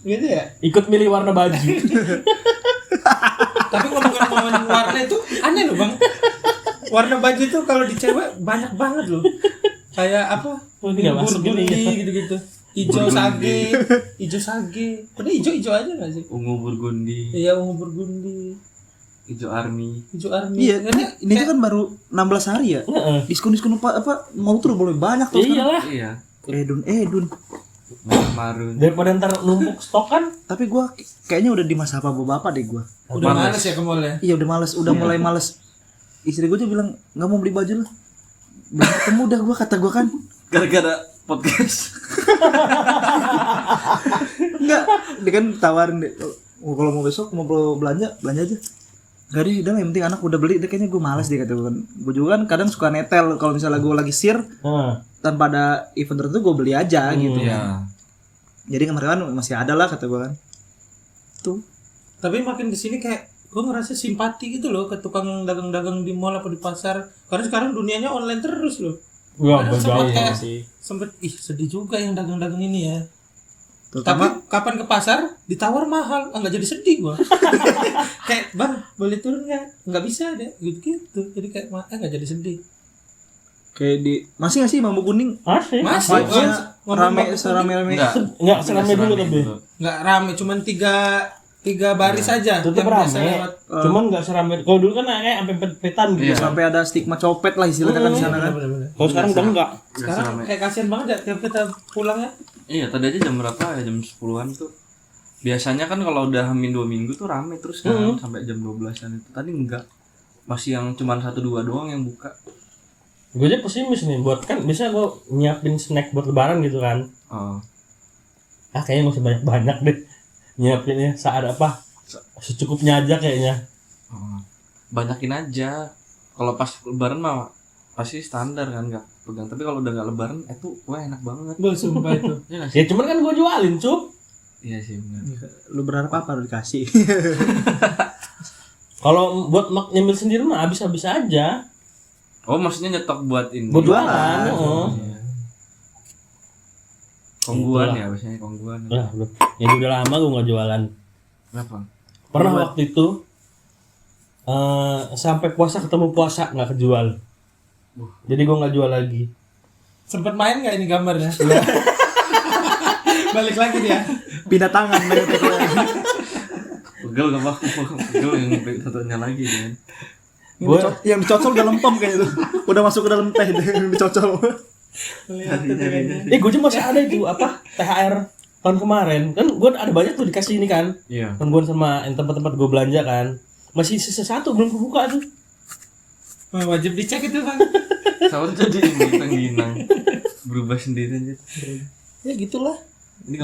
gitu ya. Ikut milih warna baju. Tapi ngomongin warna itu aneh loh Bang. Warna baju itu kalau di cewek banyak banget loh. Kayak apa? Oh, ini nggak masuk ini. Gitu-gitu. Ijo sage. Padahal ijo aja enggak sih? Ungu burgundi, Iya, ungu burgundi, hijau army. hijau army. Iya, ini tuh kan baru 16 hari ya. Diskon apa mau tuh boleh banyak tuh sekarang. Iyalah. Iya. Edun. Merah marun. Daripada ntar numpuk stok kan. Tapi gua kayaknya udah di masa bapak ya gua. Udah Males. males ya ke mall ya? Iya udah males, mulai males. Istri gua juga bilang nggak mau beli baju lah. Belum ketemu dah gua, kata gua kan. Gara-gara podcast. Enggak, dia kan tawarin deh. Oh, kalau mau besok mau belanja aja. Gak deh, udah yang penting anak udah beli, deh kayaknya gue malas deh kata gue kan. Gue juga kan kadang suka netel kalau misalnya gue lagi sir tanpa ada event tertentu gue beli aja gitu. Iya. Jadi kemarin masih ada lah kata gue kan. Tuh. Tapi makin kesini kayak gue ngerasa simpati gitu loh ke tukang dagang-dagang di mall apa di pasar. Karena sekarang dunianya online terus loh. Wah, Kadang sempet bergaya kayak sih. sempet sedih juga yang dagang-dagang ini ya. Terutama Tapi kapan ke pasar ditawar mahal, nggak jadi sedih gua. Kayak bang boleh turun nggak bisa deh gitu. Jadi kayak nggak jadi sedih. kayak di masih nggak sih bambu kuning? Masih. Masih Vibes-nya rame serame-rame. Enggak serame dulu tapi. nggak rame, cuman tiga baris aja. Tetep yang biasa rame. lewat. Cuman nggak serame. Kalau dulu kan kayak sampai petan gitu. Iya. Sampai ada stigma copet lah istilahnya kan di sana kan. Bener-bener. Kalau sekarang udah enggak. Sekarang kayak kasihan banget ya tiap kita pulang ya. Iya, tadi aja jam berapa ya? Jam 10-an tuh. Biasanya kan kalau udah hamin 2 minggu tuh rame terus kan sampai jam 12-an itu. Tadi enggak. Masih yang cuman 1-2 doang yang buka. Gue aja pesimis nih buat kan biasanya gue nyiapin snack buat lebaran gitu kan. Oh. Kayaknya masih banyak deh nyiapinnya saat apa secukupnya aja kayaknya. Oh. Banyakin aja. Kalau pas lebaran mah pasti standar kan enggak pegang. Tapi kalau udah enggak lebaran itu kue enak banget. Gue sumpah itu. Iya nggak sih? Ya cuman kan gue jualin cup. Iya sih benar. Lu berharap apa lu dikasih? Kalau buat nyemil sendiri mah habis-habis aja. Oh, maksudnya nyetok buat ini. Buat Jualan. jualan. Iya. Kongguan ya, biasanya kongguan. Lah, udah. Ya udah lama gue nggak jualan. Kenapa? Pernah waktu itu sampai puasa ketemu puasa nggak kejual. Jadi gue nggak jual lagi. Sempet main nggak ini gambarnya? Balik lagi dia. Pindah tangan dari teko. Pegel gak pak? Pegel yang satunya lagi kan. Yang dicocol udah lempem kayaknya tuh. Udah masuk ke dalam teh yang dicocol. Gue juga masih ada itu apa THR tahun kemarin kan gue ada banyak tuh dikasih ini kan. Iya. Kan gue sama tempat-tempat gue belanja kan masih sisa satu belum kebuka tuh. Wajib dicek itu bang. Sama jadi ginang berubah sendiri aja. Ya gitulah. Ini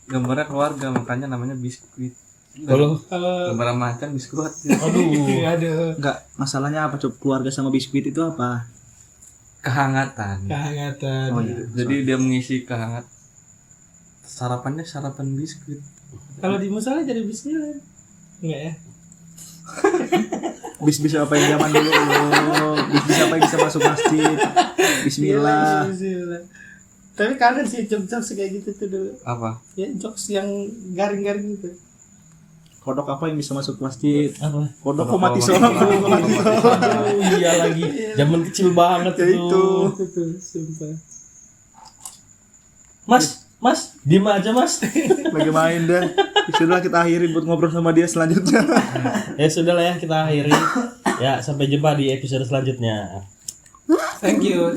gambarnya keluarga makanya namanya biskuit. Kalau Gambar macan biskuit. Aduh. Enggak, masalahnya apa coba keluarga sama biskuit itu apa? Kehangatan. Kehangatan. Oh iya. Jadi dia mengisi kehangat. Sarapannya sarapan biskuit. Kalau di musola jadi bismillah. Enggak ya? Bis-bis apa yang zaman dulu? Bis-bis apa yang bisa masuk masjid? Bismillah. Bismillah. Tapi kangen sih jokes kayak gitu tuh dulu. Apa? Ya jokes yang garing-garing gitu. Kodok apa yang bisa masuk masjid? apa? Kodok kok mati seorang, kodok mati seorang. Oh iya lagi. Zaman kecil banget Ya itu. Itu tuh, sumpah. Mas, diem aja mas. Lagi main dah. Sudah kita akhiri buat ngobrol sama dia selanjutnya. Ya sudah lah ya kita akhiri. Ya sampai jumpa di episode selanjutnya. Thank you.